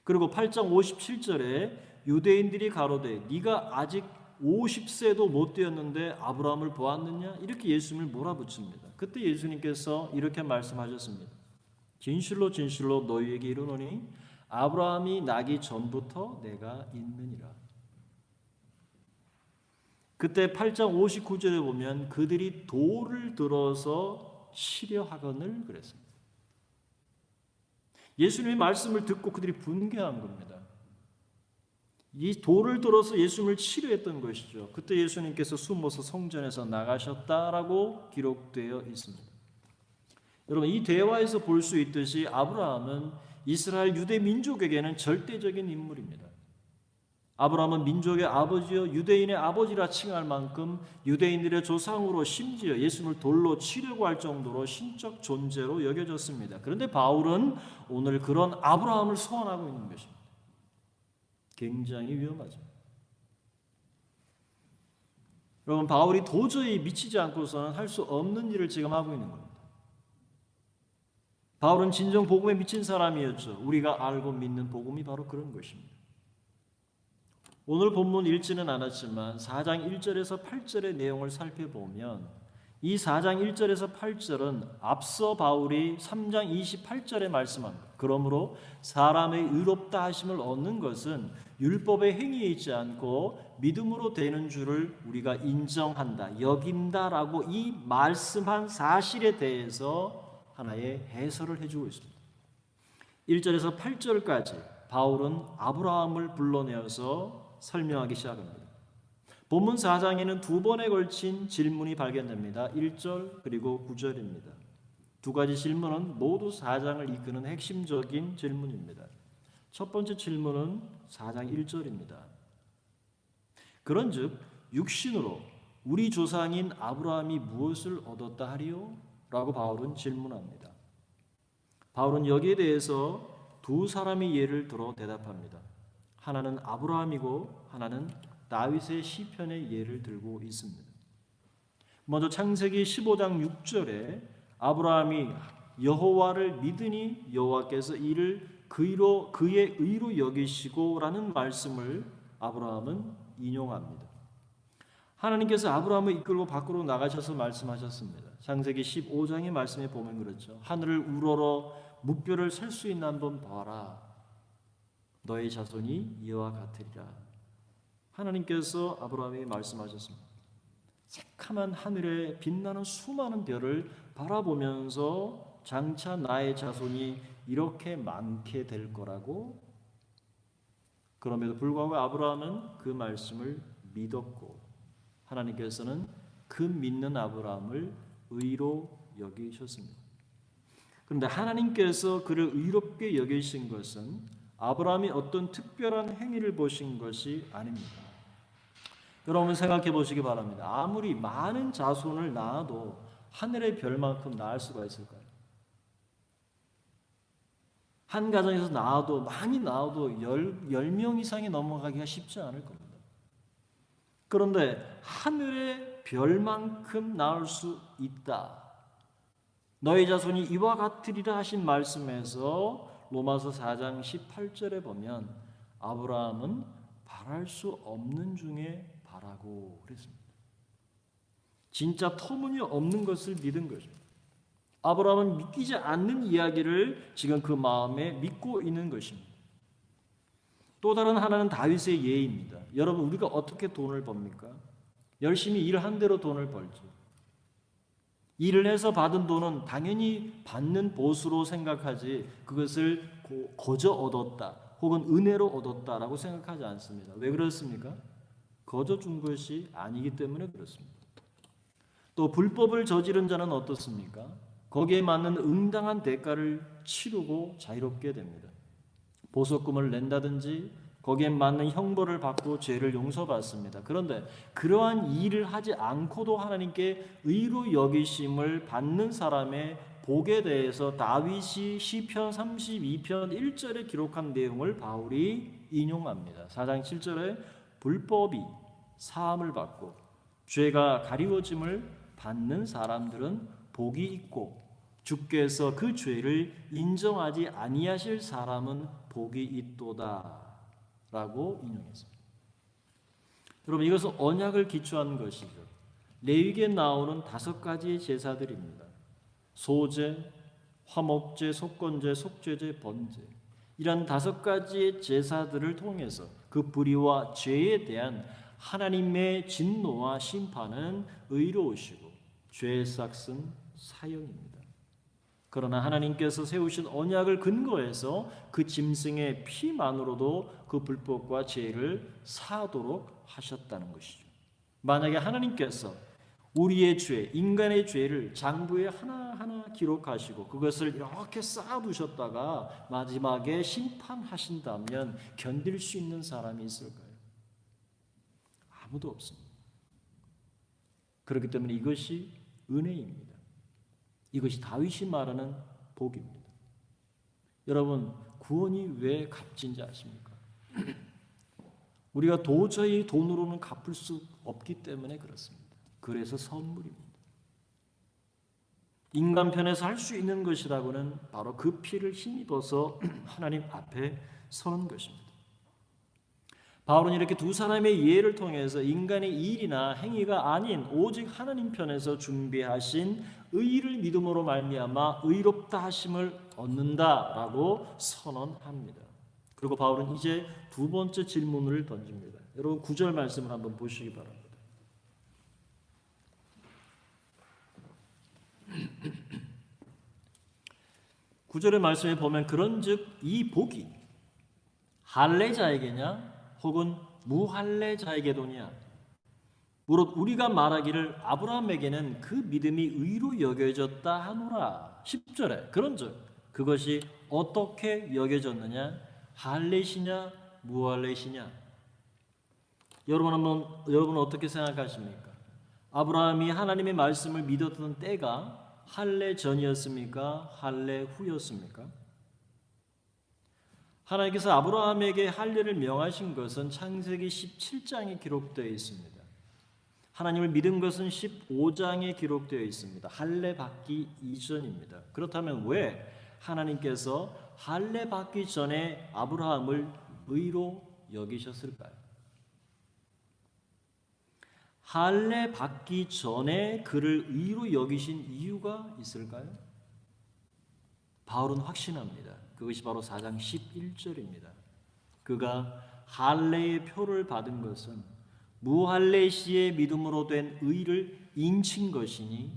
그리고 8장 57절에 유대인들이 가로되 네가 아직 50세도 못 되었는데 아브라함을 보았느냐, 이렇게 예수님을 몰아붙입니다. 그때 예수님께서 이렇게 말씀하셨습니다. 진실로 진실로 너희에게 이르노니 아브라함이 나기 전부터 내가 있느니라. 그때 8장 59절에 보면 그들이 돌을 들어서 치려 하거늘 그랬습니다. 예수님의 말씀을 듣고 그들이 분개한 겁니다. 이 돌을 들어서 예수님을 치려 했던 것이죠. 그때 예수님께서 숨어서 성전에서 나가셨다라고 기록되어 있습니다. 여러분, 이 대화에서 볼 수 있듯이 아브라함은 이스라엘 유대 민족에게는 절대적인 인물입니다. 아브라함은 민족의 아버지요 유대인의 아버지라 칭할 만큼 유대인들의 조상으로 심지어 예수님을 돌로 치려고 할 정도로 신적 존재로 여겨졌습니다. 그런데 바울은 오늘 그런 아브라함을 소환하고 있는 것입니다. 굉장히 위험하죠. 여러분, 바울이 도저히 미치지 않고서는 할 수 없는 일을 지금 하고 있는 겁니다. 바울은 진정 복음에 미친 사람이었죠. 우리가 알고 믿는 복음이 바로 그런 것입니다. 오늘 본문 읽지는 않았지만 4장 1절에서 8절의 내용을 살펴보면 이 4장 1절에서 8절은 앞서 바울이 3장 28절에 말씀합니다. 그러므로 사람의 의롭다 하심을 얻는 것은 율법의 행위에 있지 않고 믿음으로 되는 줄을 우리가 인정한다, 여긴다라고 이 말씀한 사실에 대해서 하나의 해설을 해주고 있습니다. 1절에서 8절까지 바울은 아브라함을 불러내어서 설명하기 시작합니다. 본문 4장에는 두 번에 걸친 질문이 발견됩니다. 1절 그리고 9절입니다. 두 가지 질문은 모두 4장을 이끄는 핵심적인 질문입니다. 첫 번째 질문은 4장 1절입니다. 그런즉 육신으로 우리 조상인 아브라함이 무엇을 얻었다 하리요? 라고 바울은 질문합니다. 바울은 여기에 대해서 두 사람의 예를 들어 대답합니다. 하나는 아브라함이고 하나는 다윗의 시편의 예를 들고 있습니다. 먼저 창세기 15장 6절에 아브라함이 여호와를 믿으니 여호와께서 이를 그의 의로 여기시고라는 말씀을 아브라함은 인용합니다. 하나님께서 아브라함을 이끌고 밖으로 나가셔서 말씀하셨습니다. 창세기 15장의 말씀에 보면 그렇죠. 하늘을 우러러 묵별을 셀 수 있는 한번 봐라. 너의 자손이 이와 같으리라. 하나님께서 아브라함에게 말씀하셨습니다. 새카만 하늘에 빛나는 수많은 별을 바라보면서 장차 나의 자손이 이렇게 많게 될 거라고. 그럼에도 불구하고 아브라함은 그 말씀을 믿었고 하나님께서는 그 믿는 아브라함을 의로 여기셨습니다. 그런데 하나님께서 그를 의롭게 여기신 것은 아브라함이 어떤 특별한 행위를 보신 것이 아닙니다. 여러분 생각해 보시기 바랍니다. 아무리 많은 자손을 낳아도 하늘의 별만큼 낳을 수가 있을까요? 한 가정에서 낳아도 많이 낳아도 10명 이상이 넘어가기가 쉽지 않을 겁니다. 그런데 하늘의 별만큼 낳을 수 있다. 너의 자손이 이와 같으리라 하신 말씀에서 로마서 4장 18절에 보면 아브라함은 바랄 수 없는 중에 바라고 그랬습니다. 진짜 터무니없는 것을 믿은 거죠. 아브라함은 믿기지 않는 이야기를 지금 그 마음에 믿고 있는 것입니다. 또 다른 하나는 다윗의 예입니다. 여러분 우리가 어떻게 돈을 법니까? 열심히 일한 대로 돈을 벌죠. 일을 해서 받은 돈은 당연히 받는 보수로 생각하지 그것을 거저 얻었다 혹은 은혜로 얻었다라고 생각하지 않습니다. 왜 그렇습니까? 거저 준 것이 아니기 때문에 그렇습니다. 또 불법을 저지른 자는 어떻습니까? 거기에 맞는 응당한 대가를 치르고 자유롭게 됩니다. 보석금을 낸다든지 거기에 맞는 형벌을 받고 죄를 용서받습니다. 그런데 그러한 일을 하지 않고도 하나님께 의로 여기심을 받는 사람의 복에 대해서 다윗이 시편 32편 1절에 기록한 내용을 바울이 인용합니다. 4장 7절에 불법이 사함을 받고 죄가 가리워짐을 받는 사람들은 복이 있고 주께서 그 죄를 인정하지 아니하실 사람은 복이 있도다 라고 인용했습니다. 여러분 이것은 언약을 기초한 것이죠. 레위기에 나오는 5가지의 제사들입니다. 소제, 화목제, 속건제, 속죄제, 번제 이런 5가지의 제사들을 통해서 그 불의와 죄에 대한 하나님의 진노와 심판은 의로우시고 죄의 삭은 사형입니다. 그러나 하나님께서 세우신 언약을 근거해서 그 짐승의 피만으로도 그 불법과 죄를 사도록 하셨다는 것이죠. 만약에 하나님께서 우리의 죄, 인간의 죄를 장부에 하나하나 기록하시고 그것을 이렇게 쌓아두셨다가 마지막에 심판하신다면 견딜 수 있는 사람이 있을까요? 아무도 없습니다. 그렇기 때문에 이것이 은혜입니다. 이것이 다윗이 말하는 복입니다. 여러분, 구원이 왜 값진지 아십니까? 우리가 도저히 돈으로는 갚을 수 없기 때문에 그렇습니다. 그래서 선물입니다. 인간 편에서 할 수 있는 것이라고는 바로 그 피를 힘입어서 하나님 앞에 서는 것입니다. 바울은 이렇게 두 사람의 예를 통해서 인간의 일이나 행위가 아닌 오직 하나님 편에서 준비하신 의를 믿음으로 말미암아 의롭다 하심을 얻는다라고 선언합니다. 그리고 바울은 이제 두 번째 질문을 던집니다. 여러분 9절 말씀을 한번 보시기 바랍니다. 9절의 말씀에 보면 그런즉 이 복이 할례자에게냐 혹은 무할례자에게도냐 무릇 우리가 말하기를 아브라함에게는 그 믿음이 의로 여겨졌다 하노라. 10절에 그런즉 그것이 어떻게 여겨졌느냐 할례시냐 무할례시냐. 여러분 어떻게 생각하십니까? 아브라함이 하나님의 말씀을 믿었던 때가 할례 전이었습니까? 할례 후였습니까? 하나님께서 아브라함에게 할례를 명하신 것은 창세기 17장에 기록되어 있습니다. 하나님을 믿은 것은 15장에 기록되어 있습니다. 할례 받기 이전입니다. 그렇다면 왜 하나님께서 할례 받기 전에 아브라함을 의로 여기셨을까요? 할례 받기 전에 그를 의로 여기신 이유가 있을까요? 바울은 확신합니다. 그것이 바로 4장 11절입니다. 그가 할례의 표를 받은 것은 무할례 시의 믿음으로 된 의를 인친 것이니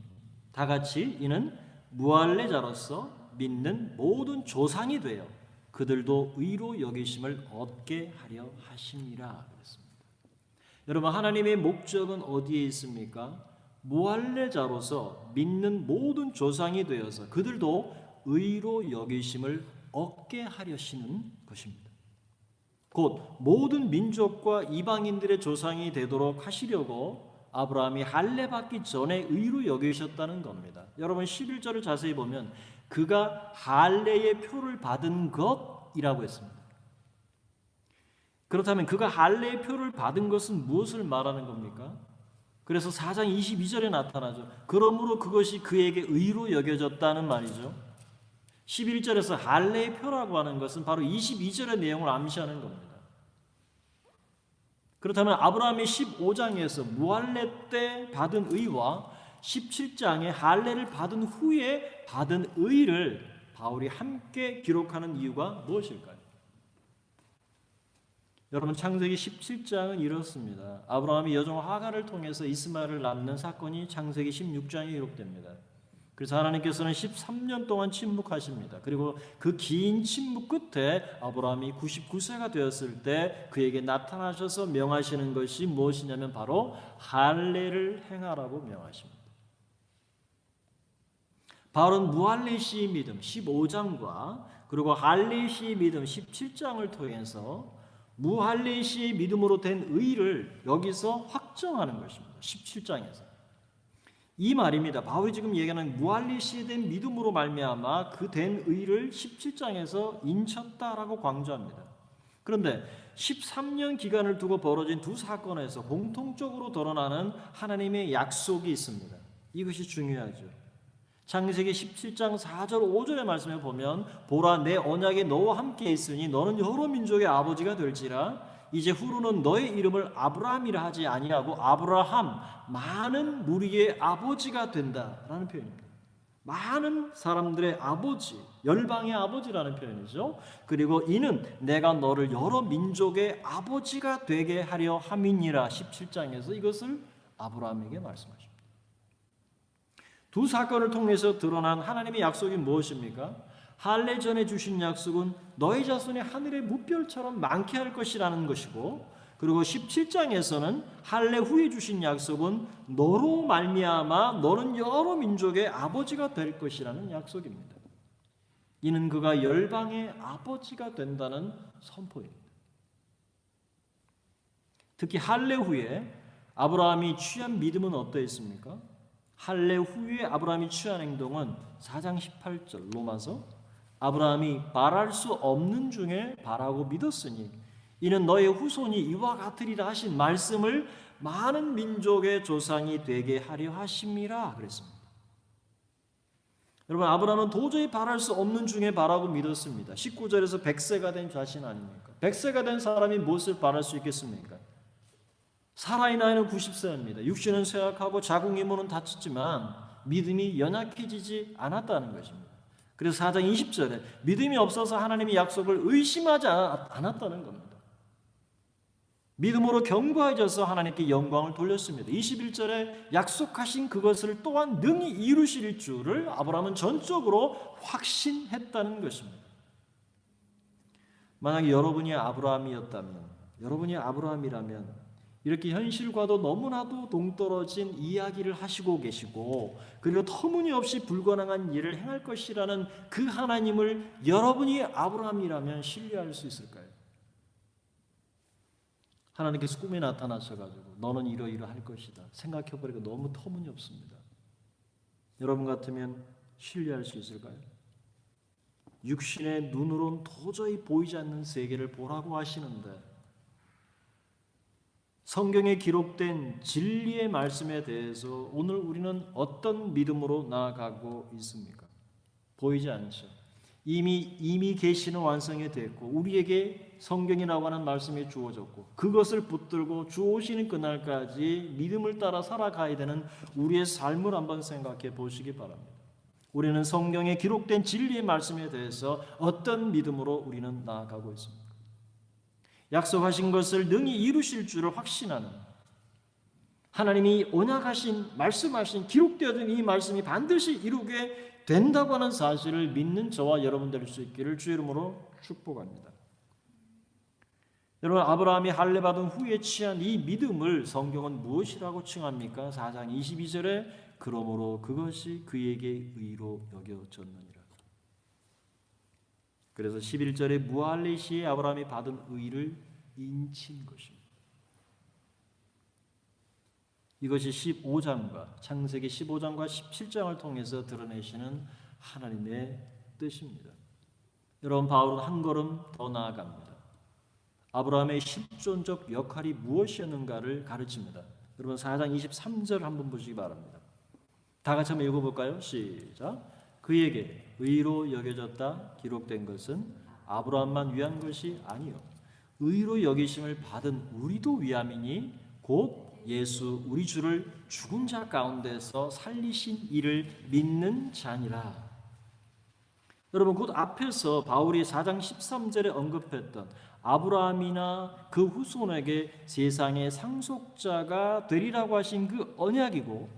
다같이 이는 무할례자로서 믿는 모든 조상이 되어 그들도 의로 여기심을 얻게 하려 하심이라 그랬습니다. 여러분 하나님의 목적은 어디에 있습니까? 무할례자로서 믿는 모든 조상이 되어서 그들도 의로 여기심을 얻게 하려시는 것입니다. 곧 모든 민족과 이방인들의 조상이 되도록 하시려고 아브라함이 할례 받기 전에 의로 여기셨다는 겁니다. 여러분 11절을 자세히 보면 그가 할례의 표를 받은 것이라고 했습니다. 그렇다면 그가 할례의 표를 받은 것은 무엇을 말하는 겁니까? 그래서 4장 22절에 나타나죠. 그러므로 그것이 그에게 의로 여겨졌다는 말이죠. 11절에서 할례의 표라고 하는 것은 바로 22절의 내용을 암시하는 겁니다. 그렇다면 아브라함이 15장에서 무할례 때 받은 의와 17장에 할례를 받은 후에 받은 의를 바울이 함께 기록하는 이유가 무엇일까요? 여러분 창세기 17장은 이렇습니다. 아브라함이 여종 하갈을 통해서 이스마엘을 낳는 사건이 창세기 16장에 기록됩니다. 그래서 하나님께서는 13년 동안 침묵하십니다. 그리고 그 긴 침묵 끝에 아브라함이 99세가 되었을 때 그에게 나타나셔서 명하시는 것이 무엇이냐면 바로 할례를 행하라고 명하십니다. 바울은 무할례 시의 믿음 15장과 그리고 할례 시의 믿음 17장을 통해서 무할례 시의 믿음으로 된 의를 여기서 확정하는 것입니다. 17장에서. 이 말입니다. 바울이 지금 얘기하는 무할례 시에 된 믿음으로 말미암아 그 된 의를 17장에서 인쳤다라고 강조합니다. 그런데 13년 기간을 두고 벌어진 두 사건에서 공통적으로 드러나는 하나님의 약속이 있습니다. 이것이 중요하죠. 창세기 17장 4절 5절의 말씀에 보면 보라 내 언약이 너와 함께 있으니 너는 여러 민족의 아버지가 될지라 이제 후로는 너의 이름을 아브라함이라 하지 아니하고 아브라함 많은 무리의 아버지가 된다라는 표현입니다. 많은 사람들의 아버지, 열방의 아버지라는 표현이죠. 그리고 이는 내가 너를 여러 민족의 아버지가 되게 하려 함이니라 17장에서 이것을 아브라함에게 말씀하십니다. 두 사건을 통해서 드러난 하나님의 약속이 무엇입니까? 할례 전에 주신 약속은 너희 자손이 하늘의 무별처럼 많게 할 것이라는 것이고 그리고 17장에서는 할례 후에 주신 약속은 너로 말미암아 너는 여러 민족의 아버지가 될 것이라는 약속입니다. 이는 그가 열방의 아버지가 된다는 선포입니다. 특히 할례 후에 아브라함이 취한 믿음은 어떠했습니까? 할례 후에 아브라함이 취한 행동은 4장 18절 로마서 아브라함이 바랄 수 없는 중에 바라고 믿었으니 이는 너의 후손이 이와 같으리라 하신 말씀을 많은 민족의 조상이 되게 하려 하심이라 그랬습니다. 여러분, 아브라함은 도저히 바랄 수 없는 중에 바라고 믿었습니다. 19절에서 100세가 된 자신 아닙니까? 100세가 된 사람이 무엇을 바랄 수 있겠습니까? 사라의 나이는 90세입니다. 육신은 쇠약하고 자궁 이모는 다쳤지만 믿음이 연약해지지 않았다는 것입니다. 그래서 4장 20절에 믿음이 없어서 하나님의 약속을 의심하지 않았다는 겁니다. 믿음으로 견고해져서 하나님께 영광을 돌렸습니다. 21절에 약속하신 그것을 또한 능히 이루실 줄을 아브라함은 전적으로 확신했다는 것입니다. 만약에 여러분이 아브라함이라면 이렇게 현실과도 너무나도 동떨어진 이야기를 하시고 계시고 그리고 터무니없이 불가능한 일을 행할 것이라는 그 하나님을 여러분이 아브라함이라면 신뢰할 수 있을까요? 하나님께서 꿈에 나타나셔가지고 너는 이러이러할 것이다 생각해보니까 너무 터무니없습니다. 여러분 같으면 신뢰할 수 있을까요? 육신의 눈으로는 도저히 보이지 않는 세계를 보라고 하시는데 성경에 기록된 진리의 말씀에 대해서 오늘 우리는 어떤 믿음으로 나아가고 있습니까? 보이지 않죠. 이미 계시는 완성이 됐고 우리에게 성경이라고 하는 말씀이 주어졌고 그것을 붙들고 주 오시는 그날까지 믿음을 따라 살아가야 되는 우리의 삶을 한번 생각해 보시기 바랍니다. 우리는 성경에 기록된 진리의 말씀에 대해서 어떤 믿음으로 우리는 나아가고 있습니까? 약속하신 것을 능히 이루실 줄을 확신하는 하나님이 언약하신 말씀하신 기록되어진 이 말씀이 반드시 이루게 된다고 하는 사실을 믿는 저와 여러분 될 수 있기를 주의 이름으로 축복합니다. 여러분, 아브라함이 할례 받은 후에 취한 이 믿음을 성경은 무엇이라고 칭합니까? 4장 22절에 그러므로 그것이 그에게 의로 여겨졌느니라. 그래서 11절에 무할례 시에 아브라함이 받은 의를 인친 것입니다. 이것이 15장과 창세기 15장과 17장을 통해서 드러내시는 하나님의 뜻입니다. 여러분, 바울은 한 걸음 더 나아갑니다. 아브라함의 실존적 역할이 무엇이었는가를 가르칩니다. 여러분 4장 23절 한번 보시기 바랍니다. 다 같이 한번 읽어볼까요? 시작. 그에게 의로 여겨졌다 기록된 것은 아브라함만 위한 것이 아니요 의로 여기심을 받은 우리도 위함이니 곧 예수 우리 주를 죽은 자 가운데서 살리신 이를 믿는 자니라. 여러분, 곧 앞에서 바울이 4장 13절에 언급했던 아브라함이나 그 후손에게 세상의 상속자가 되리라고 하신 그 언약이고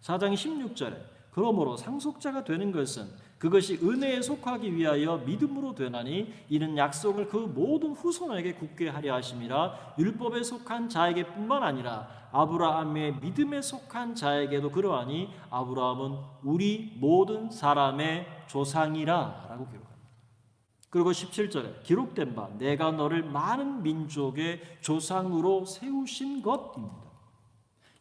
4장 16절에 그러므로 상속자가 되는 것은 그것이 은혜에 속하기 위하여 믿음으로 되나니 이는 약속을 그 모든 후손에게 굳게 하려 하심이라. 율법에 속한 자에게 뿐만 아니라 아브라함의 믿음에 속한 자에게도 그러하니 아브라함은 우리 모든 사람의 조상이라 라고 기록합니다. 그리고 17절에 기록된 바 내가 너를 많은 민족의 조상으로 세우신 것입니다.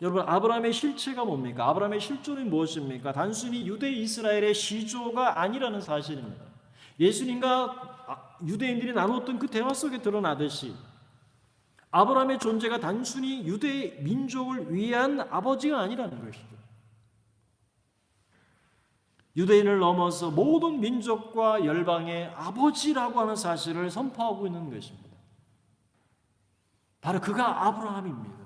여러분, 아브라함의 실체가 뭡니까? 아브라함의 실존이 무엇입니까? 단순히 유대 이스라엘의 시조가 아니라는 사실입니다. 예수님과 유대인들이 나누었던 그 대화 속에 드러나듯이 아브라함의 존재가 단순히 유대 민족을 위한 아버지가 아니라는 것이죠. 유대인을 넘어서 모든 민족과 열방의 아버지라고 하는 사실을 선포하고 있는 것입니다. 바로 그가 아브라함입니다.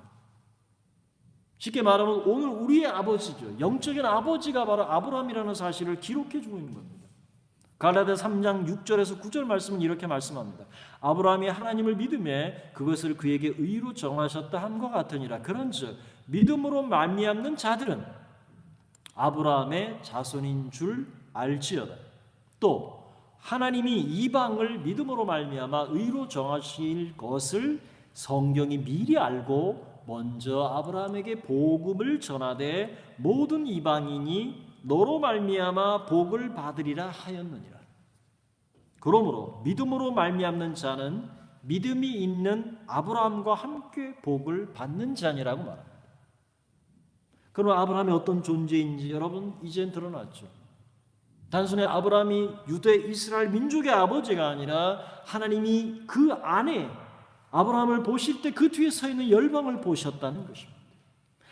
쉽게 말하면 오늘 우리의 아버지죠. 영적인 아버지가 바로 아브라함이라는 사실을 기록해 주고 있는 겁니다. 갈라디아 3장 6절에서 9절 말씀은 이렇게 말씀합니다. 아브라함이 하나님을 믿음에 그것을 그에게 의로 정하셨다 함과 같으니라. 그런즉 믿음으로 말미암는 자들은 아브라함의 자손인 줄 알지어다. 또 하나님이 이방을 믿음으로 말미암아 의로 정하실 것을 성경이 미리 알고 먼저 아브라함에게 복음을 전하되 모든 이방인이 너로 말미암아 복을 받으리라 하였느니라. 그러므로 믿음으로 말미암는 자는 믿음이 있는 아브라함과 함께 복을 받는 자니라고 말합니다. 그럼 아브라함이 어떤 존재인지 여러분 이젠 드러났죠. 단순히 아브라함이 유대 이스라엘 민족의 아버지가 아니라 하나님이 그 안에 아브라함을 보실 때 그 뒤에 서 있는 열방을 보셨다는 것입니다.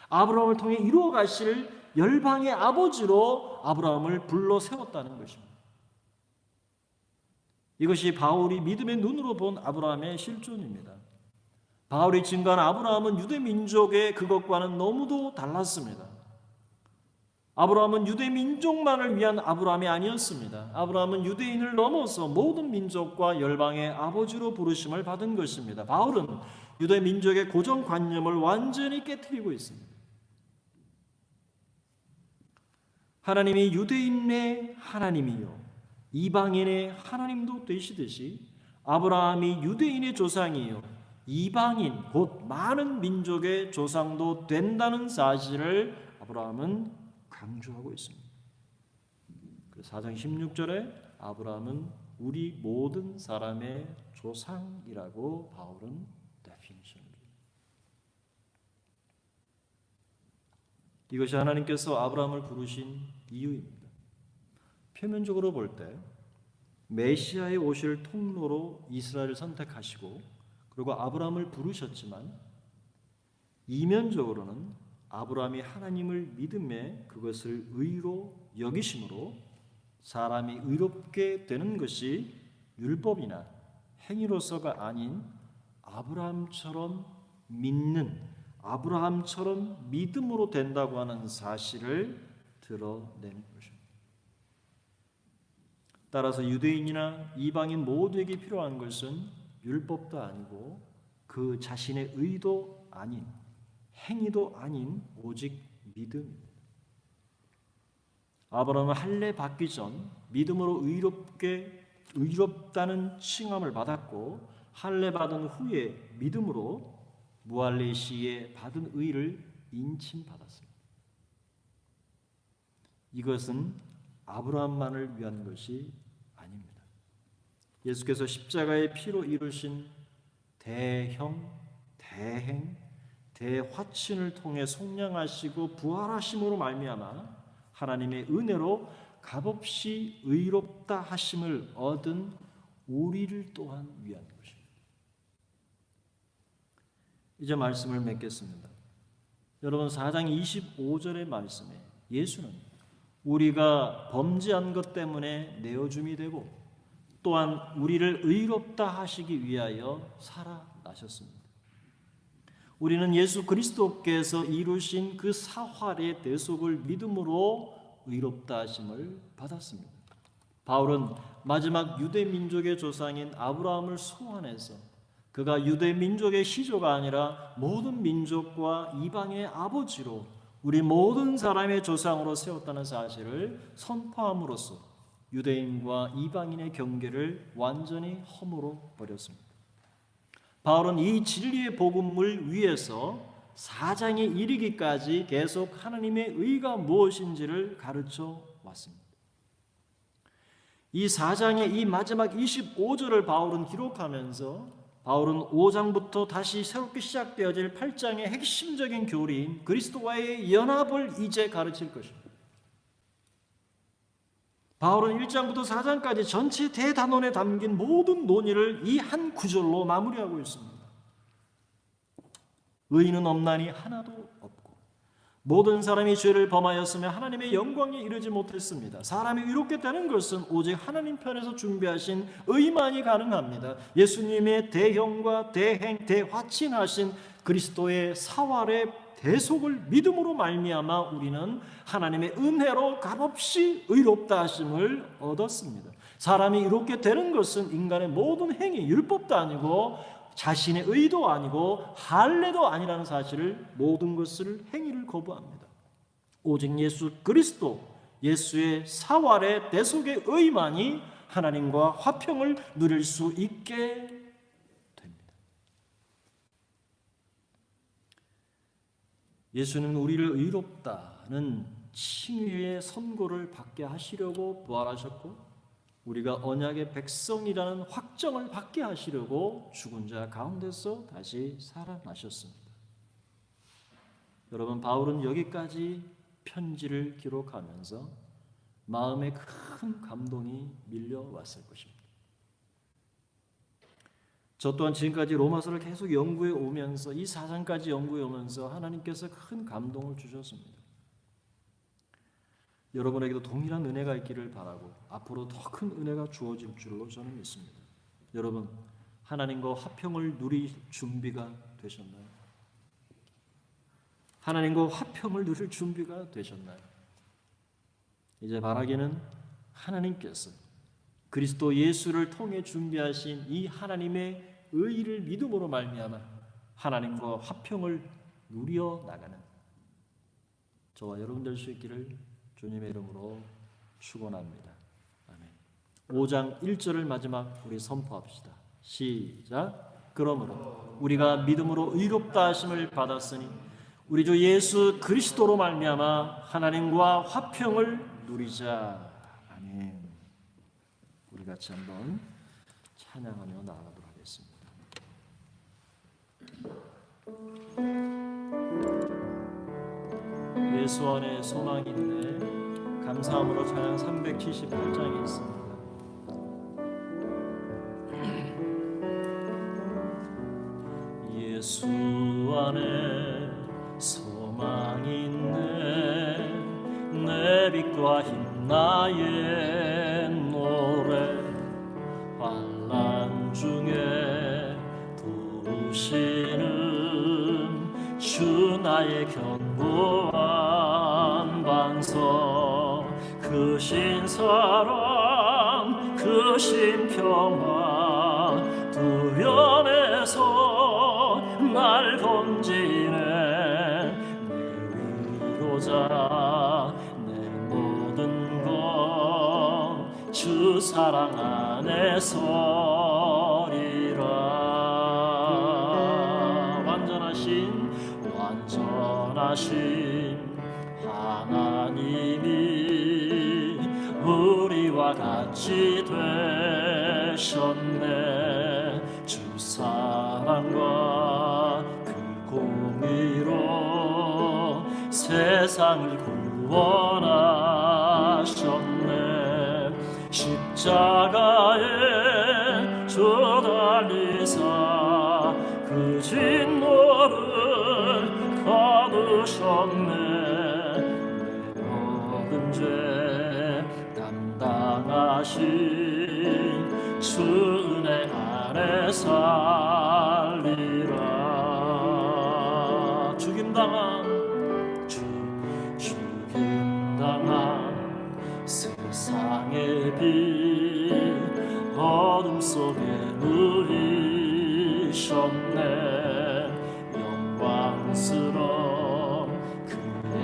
아브라함을 통해 이루어 가실 열방의 아버지로 아브라함을 불러 세웠다는 것입니다. 이것이 바울이 믿음의 눈으로 본 아브라함의 실존입니다. 바울이 증거한 아브라함은 유대 민족의 그것과는 너무도 달랐습니다. 아브라함은 유대 민족만을 위한 아브라함이 아니었습니다. 아브라함은 유대인을 넘어서 모든 민족과 열방의 아버지로 부르심을 받은 것입니다. 바울은 유대 민족의 고정관념을 완전히 깨트리고 있습니다. 하나님이 유대인의 하나님이요 이방인의 하나님도 되시듯이 아브라함이 유대인의 조상이요 이방인 곧 많은 민족의 조상도 된다는 사실을 아브라함은 강조하고 있습니다. 4장 16절에 아브라함은 우리 모든 사람의 조상이라고 바울은 데피니션을 합니다. 이것이 하나님께서 아브라함을 부르신 이유입니다. 표면적으로 볼 때 메시아의 오실 통로로 이스라엘을 선택하시고 그리고 아브라함을 부르셨지만 이면적으로는 아브라함이 하나님을 믿음에 그것을 의로 여기심으로 사람이 의롭게 되는 것이 율법이나 행위로서가 아닌 아브라함처럼 믿는 아브라함처럼 믿음으로 된다고 하는 사실을 드러내는 것입니다. 따라서 유대인이나 이방인 모두에게 필요한 것은 율법도 아니고 그 자신의 의도 아닌 행위도 아닌 오직 믿음입니다. 아브라함은 할례 받기 전 믿음으로 의롭다는 칭함을 받았고 할례 받은 후에 믿음으로 무할례 시에 받은 의를 인침받았습니다. 이것은 아브라함만을 위한 것이 아닙니다. 예수께서 십자가의 피로 이루신 대형, 대행, 대화친을 통해 속량하시고 부활하심으로 말미암아 하나님의 은혜로 값없이 의롭다 하심을 얻은 우리를 또한 위한 것입니다. 이제 말씀을 맺겠습니다. 여러분 4장 25절의 말씀에 예수는 우리가 범죄한 것 때문에 내어줌이 되고 또한 우리를 의롭다 하시기 위하여 살아나셨습니다. 우리는 예수 그리스도께서 이루신 그 사활의 대속을 믿음으로 의롭다 하심을 받았습니다. 바울은 마지막 유대 민족의 조상인 아브라함을 소환해서 그가 유대 민족의 시조가 아니라 모든 민족과 이방의 아버지로 우리 모든 사람의 조상으로 세웠다는 사실을 선포함으로써 유대인과 이방인의 경계를 완전히 허물어 버렸습니다. 바울은 이 진리의 복음을 위해서 4장에 이르기까지 계속 하나님의 의가 무엇인지를 가르쳐 왔습니다. 이 4장의 이 마지막 25절을 바울은 기록하면서 바울은 5장부터 다시 새롭게 시작되어질 8장의 핵심적인 교리인 그리스도와의 연합을 이제 가르칠 것입니다. 바울은 1장부터 4장까지 전체 대단원에 담긴 모든 논의를 이 한 구절로 마무리하고 있습니다. 의인은 없나니 하나도 없고 모든 사람이 죄를 범하였으며 하나님의 영광에 이르지 못했습니다. 사람이 의롭게 되는 것은 오직 하나님 편에서 준비하신 의만이 가능합니다. 예수님의 대형과 대행, 대화친하신 그리스도의 사활의 대속을 믿음으로 말미암아 우리는 하나님의 은혜로 값없이 의롭다 하심을 얻었습니다. 사람이 의롭게 되는 것은 인간의 모든 행위, 율법도 아니고 자신의 의도 아니고 할례도 아니라는 사실을 모든 것을 행위를 거부합니다. 오직 예수 그리스도, 예수의 사활의 대속의 의만이 하나님과 화평을 누릴 수 있게 됩니다. 예수는 우리를 의롭다는 칭의의 선고를 받게 하시려고 부활하셨고 우리가 언약의 백성이라는 확정을 받게 하시려고 죽은 자 가운데서 다시 살아나셨습니다. 여러분, 바울은 여기까지 편지를 기록하면서 마음에 큰 감동이 밀려왔을 것입니다. 저 또한 지금까지 로마서를 계속 연구해 오면서 이 사상까지 연구해 오면서 하나님께서 큰 감동을 주셨습니다. 여러분에게도 동일한 은혜가 있기를 바라고 앞으로 더 큰 은혜가 주어질 줄로 저는 믿습니다. 여러분, 하나님과 화평을 누릴 준비가 되셨나요? 하나님과 화평을 누릴 준비가 되셨나요? 이제 바라기는 하나님께서 그리스도 예수를 통해 준비하신 이 하나님의 의를 믿음으로 말미암아 하나님과 화평을 누려 나가는 저와 여러분 될 수 있기를 주님의 이름으로 축원합니다. 아멘. 5장 1절을 마지막 우리 선포합시다. 시작. 그러므로 우리가 믿음으로 의롭다 하심을 받았으니 우리 주 예수 그리스도로 말미암아 하나님과 화평을 누리자. 아멘. 우리 같이 한번 찬양하며 나아가도록 하겠습니다. 예수 안에 소망이 있네. 감사함으로 찬양 378장에 있습니다. 예수 안에 소망이 있네. 내 빛과 힘 나의 노래. 환난 중에 도우시는 주 나의 견고한 반석. 그 신사랑 그 신평화 두려움에서 날 건지네. 내 위로자 내 모든 것 주 사랑 안에 서리라. 완전하신 하나님이 우리와 같이 되셨네. 주 사랑과 그 공의로 세상을 구원하셨네. 십자가에 주 달리사 그 진노를 거두셨네. 내 모든 죄 담당하신 주 은혜 안에 살리라. 죽임당한 세상의 빛 어둠 속에 누리셨네. 영광스러운 그의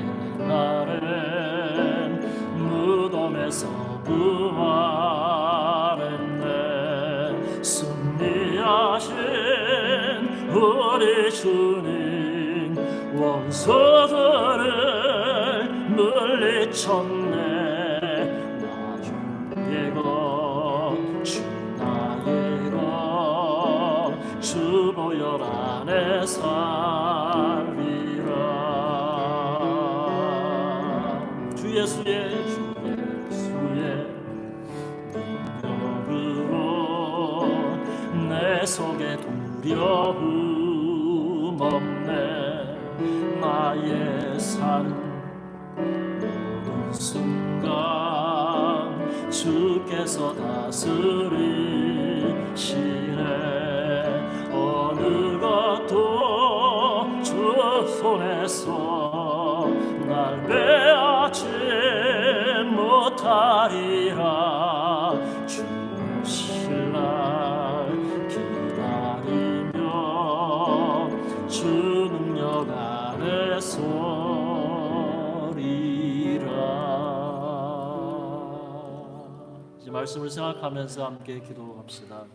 날엔 무덤에서 부활했네. 승리하신 우리 주님 원수들을 물리쳤네. 주 보혈 안에 살리라. 주 예수의 능력으로 내 속에 두려움 없네. 나의 산 모든 순간 주께서 다스리시네. 어느 것도 주 손에서 날 빼앗지 못하리라. 주 오실 날 기다리며 주 능력 안에 서리라. 이제 말씀을 생각하면서 함께 기도합시다.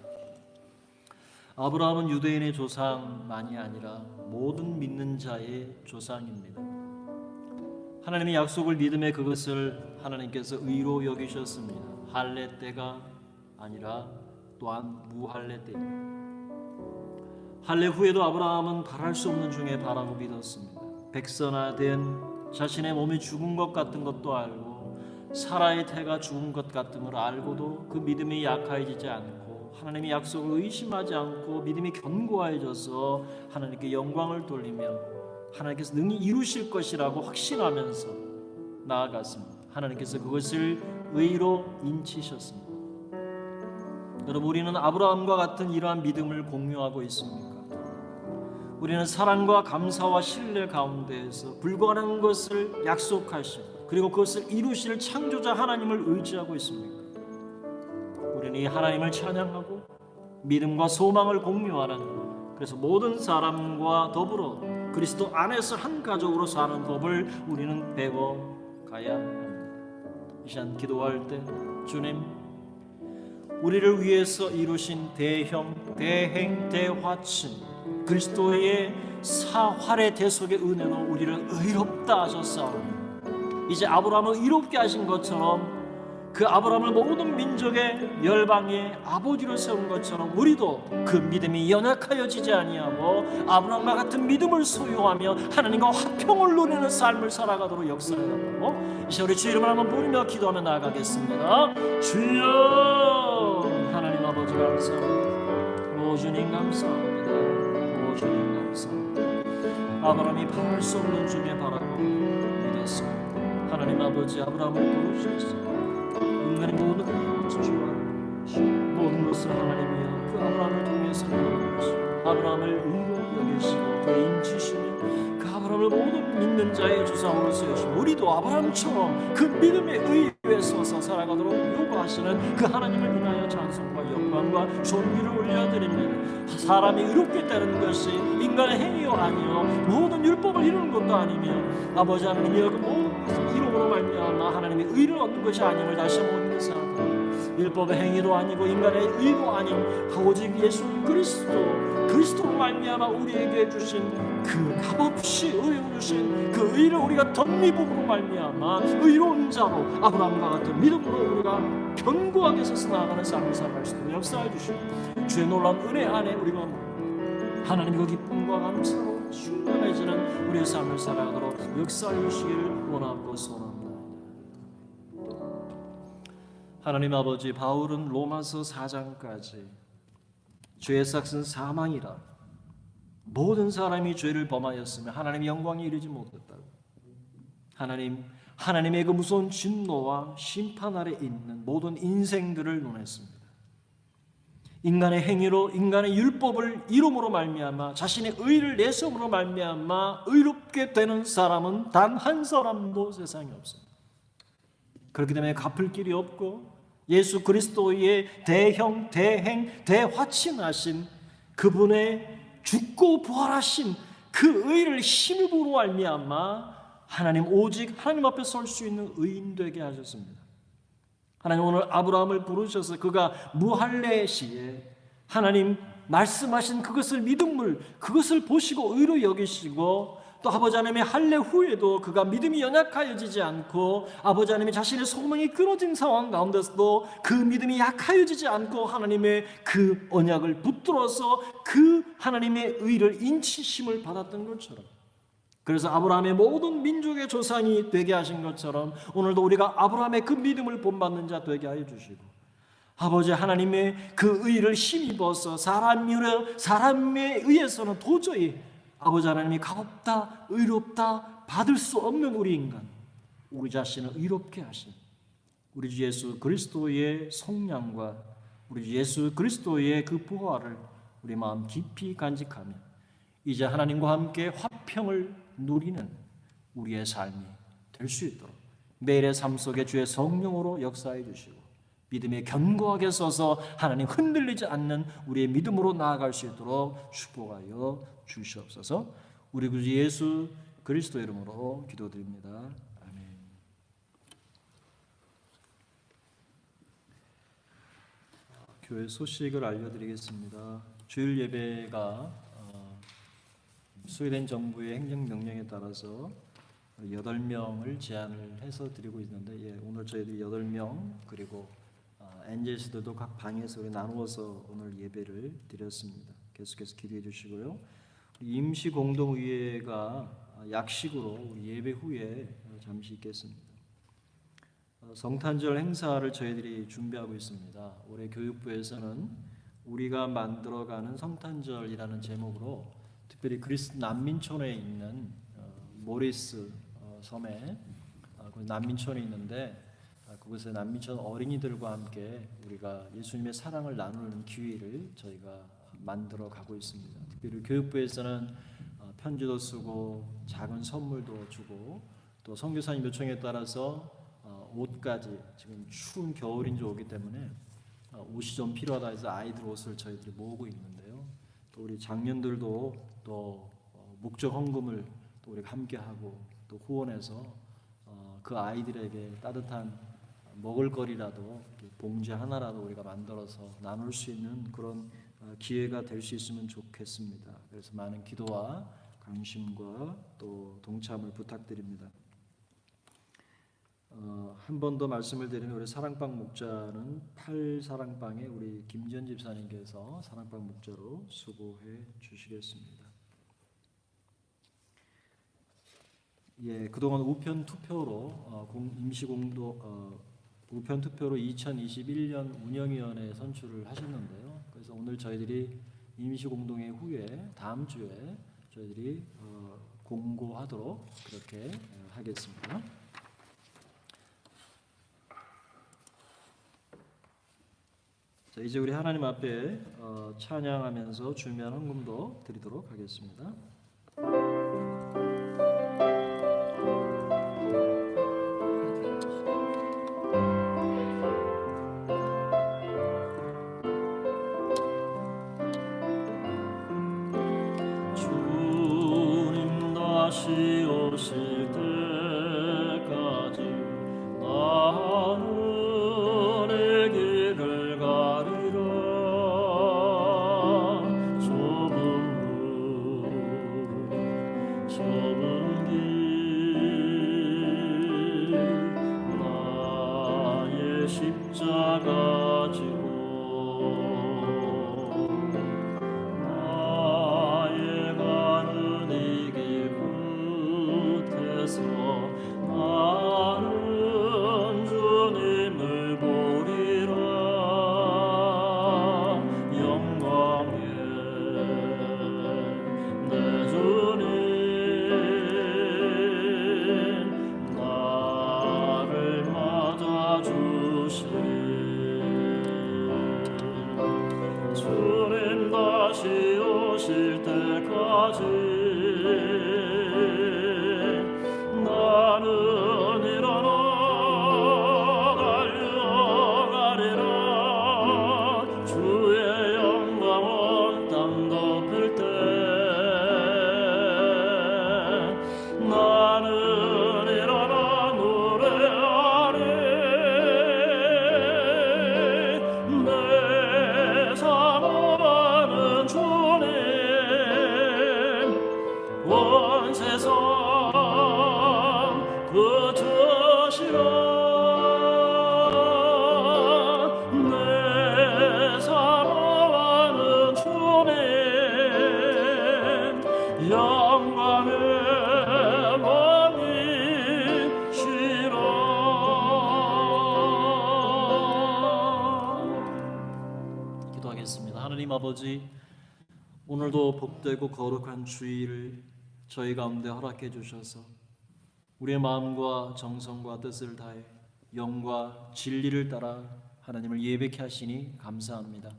아브라함은 유대인의 조상만이 아니라 모든 믿는 자의 조상입니다. 하나님의 약속을 믿음에 그것을 하나님께서 의로 여기셨습니다. 할례 때가 아니라 또한 무할례 때입니다. 할례 후에도 아브라함은 바랄 수 없는 중에 바라고 믿었습니다. 백선화된 자신의 몸이 죽은 것 같은 것도 알고 사라의 태가 죽은 것 같은 걸 알고도 그 믿음이 약해지지 않고 하나님의 약속을 의심하지 않고 믿음이 견고해져서 하나님께 영광을 돌리며 하나님께서 능히 이루실 것이라고 확신하면서 나아갔습니다. 하나님께서 그것을 의로 인치셨습니다. 여러분, 우리는 아브라함과 같은 이러한 믿음을 공유하고 있습니까? 우리는 사랑과 감사와 신뢰 가운데에서 불가능한 것을 약속하시고 그리고 그것을 이루실 창조자 하나님을 의지하고 있습니까? 우리는 이 하나님을 찬양하고 믿음과 소망을 공유하는, 그래서 모든 사람과 더불어 그리스도 안에서 한 가족으로 사는 법을 우리는 배워가야 합니다. 이 시간 기도할 때 주님, 우리를 위해서 이루신 대형, 대행, 대화친 그리스도의 사활의 대속의 은혜로 우리를 의롭다 하셨사오니 이제 아브라함을 의롭게 하신 것처럼 그 아브라함을 모든 민족의 열방의 아버지로 세운 것처럼 우리도 그 믿음이 연약하여지지 아니하고 아브라함과 같은 믿음을 소유하며 하나님과 화평을 누리는 삶을 살아가도록 역사하고 이제 우리 주 이름을 한번 부르며 기도하며 나아가겠습니다. 주여, 하나님 아버지 감사합니다. 오 주님 감사합니다. 오 주님 감사합니다. 아브라함이 바랄 수 없는 중에 바라고 믿었습니다. 하나님 아버지 아브라함을 부르셨습니다. 인간의 모든 것을 주시고 모든 것을 하나님이여 그 아브라함을 통해서 이루어주시고 아브라함을 의로 여기시고 그의 인치시며 그 아브라함을 모든 믿는 자의 조상으로 세우시고 우리도 아브라함처럼 그 믿음의 의에 서서 살아가도록 요구하시는 그 하나님을 인하여 찬송과 영광과 존귀를 올려드립니다. 사람이 의롭게 되는 것이 인간의 행위요 아니요 모든 율법을 이루는 것도 아니며 아버지 하나님이여 그 모든 것을 이름으로 말미암아 하나님의 의를 얻는 것이 아님을 다시 한번 생각합니다. 율법의 행위도 아니고 인간의 의도 아닌 오직 예수 그리스도로 말미암아 우리에게 주신 그 값없이 의를 주신 그 의를 우리가 덧입음으로 말미암아 의로운 자로 아브라함과 같은 믿음으로 우리가 견고하게 서서 나아가는 삶을 살아갈 수 있도록 역사해 주시고 주의 놀라운 은혜 안에 우리가 하나님의 그 기쁨과 감사로 충만해지는 우리의 삶을 살아가도록 역사해 주시기를 원하고 소원합니다. 하나님 아버지, 바울은 로마서 4장까지 죄의 삭은 사망이라 모든 사람이 죄를 범하였으며 하나님의 영광에 이르지 못했다고 하나님의 그 무서운 진노와 심판 아래 있는 모든 인생들을 논했습니다. 인간의 행위로 인간의 율법을 이름으로 말미암아 자신의 의를 내세움으로 말미암아 의롭게 되는 사람은 단 한 사람도 세상에 없습니다. 그렇기 때문에 갚을 길이 없고 예수 그리스도의 대형, 대행, 대화친하신 그분의 죽고 부활하신 그 의를 힘입으로 말미암아 하나님 오직 하나님 앞에 설 수 있는 의인 되게 하셨습니다. 하나님 오늘 아브라함을 부르셔서 그가 무할례 시에 하나님 말씀하신 그것을 믿음을 그것을 보시고 의로 여기시고 또 아버지 하나님의 할례 후에도 그가 믿음이 연약하여지지 않고 아버지 하나님의 자신의 소망이 끊어진 상황 가운데서도 그 믿음이 약하여지지 않고 하나님의 그 언약을 붙들어서 그 하나님의 의를 인치심을 받았던 것처럼 그래서 아브라함의 모든 민족의 조상이 되게 하신 것처럼 오늘도 우리가 아브라함의 그 믿음을 본받는 자 되게 하여 주시고 아버지 하나님의 그 의를 힘입어서 사람에 의해서는 도저히 아버지 하나님이 값없다, 의롭다, 받을 수 없는 우리 인간, 우리 자신을 의롭게 하신 우리 주 예수 그리스도의 성량과 우리 주 예수 그리스도의 그 부활을 우리 마음 깊이 간직하며 이제 하나님과 함께 화평을 누리는 우리의 삶이 될 수 있도록 매일의 삶 속에 주의 성령으로 역사해 주시고 믿음에 견고하게 서서 하나님 흔들리지 않는 우리의 믿음으로 나아갈 수 있도록 축복하여 주시옵소서. 우리 구주 예수 그리스도 이름으로 기도드립니다. 아멘. 교회 소식을 알려드리겠습니다. 주일 예배가 스웨덴 정부의 행정명령에 따라서 8명을 제한을 해서 드리고 있는데 오늘 저희들이 8명 그리고 엔젤스들도 각 방에서 우리 나누어서 오늘 예배를 드렸습니다. 계속해서 기도해 주시고요. 임시 공동의회가 약식으로 우리 예배 후에 잠시 있겠습니다. 성탄절 행사를 저희들이 준비하고 있습니다. 올해 교육부에서는 우리가 만들어가는 성탄절이라는 제목으로 특별히 그리스 난민촌에 있는 모리스 섬에 그 난민촌이 있는데 그곳에 난민촌 어린이들과 함께 우리가 예수님의 사랑을 나누는 기회를 저희가 만들어 가고 있습니다. 특별히 교육부에서는 편지도 쓰고 작은 선물도 주고 또 선교사님 요청에 따라서 옷까지 지금 추운 겨울인지 오기 때문에 옷이 좀 필요하다 해서 아이들 옷을 저희들이 모으고 있는데요. 또 우리 장년들도 또 목적 헌금을 또 우리가 함께 하고 또 후원해서 그 아이들에게 따뜻한 먹을거리라도 봉지 하나라도 우리가 만들어서 나눌 수 있는 그런 기회가 될 수 있으면 좋겠습니다. 그래서 많은 기도와 관심과 또 동참을 부탁드립니다. 한 번 더 말씀을 드리면 우리 사랑방 목자는 8사랑방에 우리 김지연 집사님께서 사랑방 목자로 수고해 주시겠습니다. 예, 그동안 우편 투표로 우편 투표로 2021년 운영위원회 선출을 하셨는데요. 그래서 오늘 저희들이 임시공동회 후에 다음 주에 저희들이 공고하도록 그렇게 하겠습니다. 자, 이제 우리 하나님 앞에 찬양하면서 주면 헌금도 드리도록 하겠습니다. 주님 다시 오실 때까지 나는 내 길을 가리라. 좁은 길 나의 십자가 지고 나의 가는 이 길 끝에서 나는 주님을 보리라. 영광에 내 주님 나를 맞아주시리. 주님 다시 오실 때까지 나는 일어나 달려가리라. 주의 영광 온 땅 덮을 때 나는 일어나 노래하리. 내 사랑하는 주님 온 세상 그치시라. 내 사랑하는 주님 영광의 왕이시라. 기도하겠습니다. 하나님 아버지, 오늘도 복되고 거룩한 주일을 저희 가운데 허락해 주셔서 우리의 마음과 정성과 뜻을 다해 영과 진리를 따라 하나님을 예배케 하시니 감사합니다.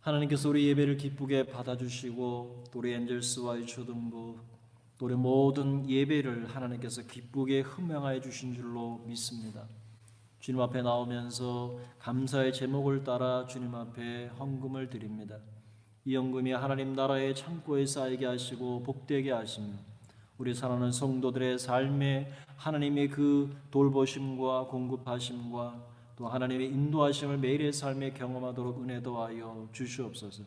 하나님께서 우리 예배를 기쁘게 받아주시고 또 우리 엔젤스와 이 초등부 또 우리 모든 예배를 하나님께서 기쁘게 흠양하여 주신 줄로 믿습니다. 주님 앞에 나오면서 감사의 제목을 따라 주님 앞에 헌금을 드립니다. 이 헌금이 하나님 나라의 창고에 쌓이게 하시고 복되게 하시며 우리 사랑하는 성도들의 삶에 하나님의 그 돌보심과 공급하심과 또 하나님의 인도하심을 매일의 삶에 경험하도록 은혜 더하여 주시옵소서.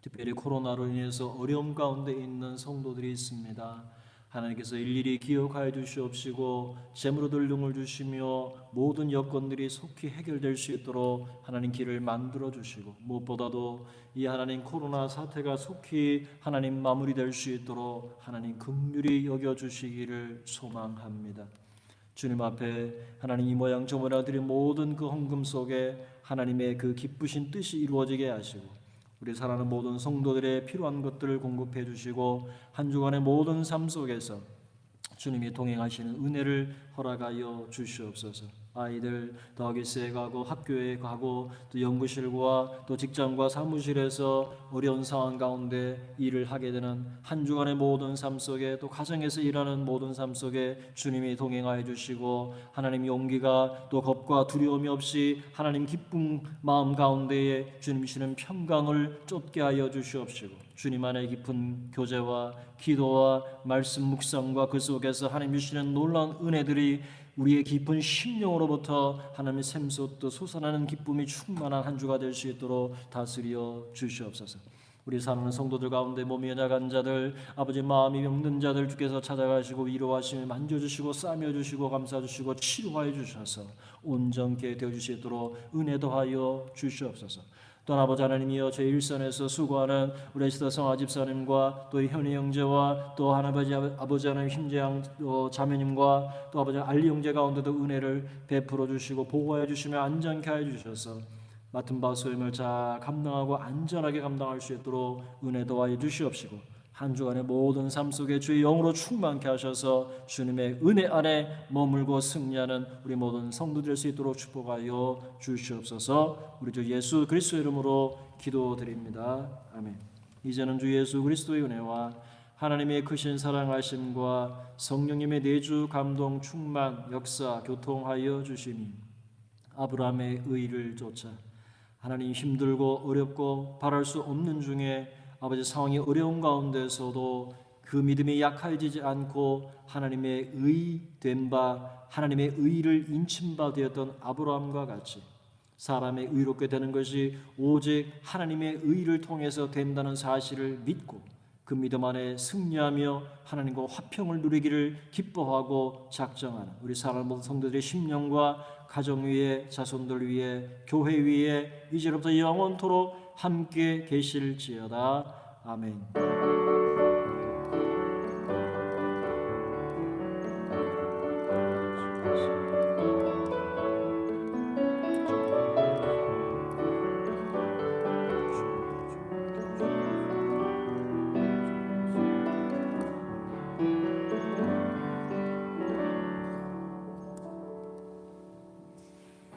특별히 코로나로 인해서 어려움 가운데 있는 성도들이 있습니다. 하나님께서 일일이 기억하여 주시옵시고 재물 얻을 용을 주시며 모든 여건들이 속히 해결될 수 있도록 하나님 길을 만들어 주시고, 무엇보다도 이 하나님 코로나 사태가 속히 하나님 마무리될 수 있도록 하나님 긍휼히 여겨 주시기를 소망합니다. 주님 앞에 하나님 이 모양 저 모양 드린 모든 그 헌금 속에 하나님의 그 기쁘신 뜻이 이루어지게 하시고, 우리 사랑하는 모든 성도들의 필요한 것들을 공급해 주시고, 한 주간의 모든 삶 속에서 주님이 동행하시는 은혜를 허락하여 주시옵소서. 아이들 더하기스에 가고 학교에 가고 또 연구실과 또 직장과 사무실에서 어려운 상황 가운데 일을 하게 되는 한 주간의 모든 삶 속에, 또 가정에서 일하는 모든 삶 속에 주님이 동행하여 주시고, 하나님 용기가 또 겁과 두려움이 없이 하나님 기쁜 마음 가운데에 주님 주시는 평강을 쫓게 하여 주시옵시고, 주님 안에 깊은 교제와 기도와 말씀 묵상과 그 속에서 하나님 주시는 놀라운 은혜들이 우리의 깊은 심령으로부터 하나님의 샘솟듯 솟아나는 기쁨이 충만한 한 주가 될 수 있도록 다스려 주시옵소서. 우리 사랑하는 성도들 가운데 몸이 연약한 자들, 아버지 마음이 병든 자들 주께서 찾아가시고 위로하시며 만져주시고 싸매주시고 감싸주시고 치료하여 주셔서 온전케 되어주시도록 은혜 더하여 주시옵소서. 또한 아버지 하나님이여, 제 일선에서 수고하는 우리 에스더 성아 집사님과 또 현희 형제와 또 아버지 하나님 힘재양 자매님과 또 아버지 알리 형제 가운데도 은혜를 베풀어 주시고 보호해 주시며 안전케 하여 주셔서 맡은 바 소임을 잘 감당하고 안전하게 감당할 수 있도록 은혜 더하여 주시옵시고, 한 주간의 모든 삶 속에 주의 영으로 충만케 하셔서 주님의 은혜 안에 머물고 승리하는 우리 모든 성도 될 수 있도록 축복하여 주시옵소서. 우리 주 예수 그리스도의 이름으로 기도드립니다. 아멘. 이제는 주 예수 그리스도의 은혜와 하나님의 크신 사랑하심과 성령님의 내주 감동 충만 역사 교통하여 주시니 아브라함의 의를 쫓아 하나님 힘들고 어렵고 바랄 수 없는 중에 아버지 상황이 어려운 가운데서도 그 믿음이 약해지지 않고 하나님의 의된 바 하나님의 의를 인친 바 되었던 아브라함과 같이 사람의 의롭게 되는 것이 오직 하나님의 의를 통해서 된다는 사실을 믿고 그 믿음 안에 승리하며 하나님과 화평을 누리기를 기뻐하고 작정하는 우리 사랑하는 모든 성도들의 심령과 가정 위에, 자손들 위에, 교회 위에 이제로부터 영원토록 함께 계실지어다. 아멘.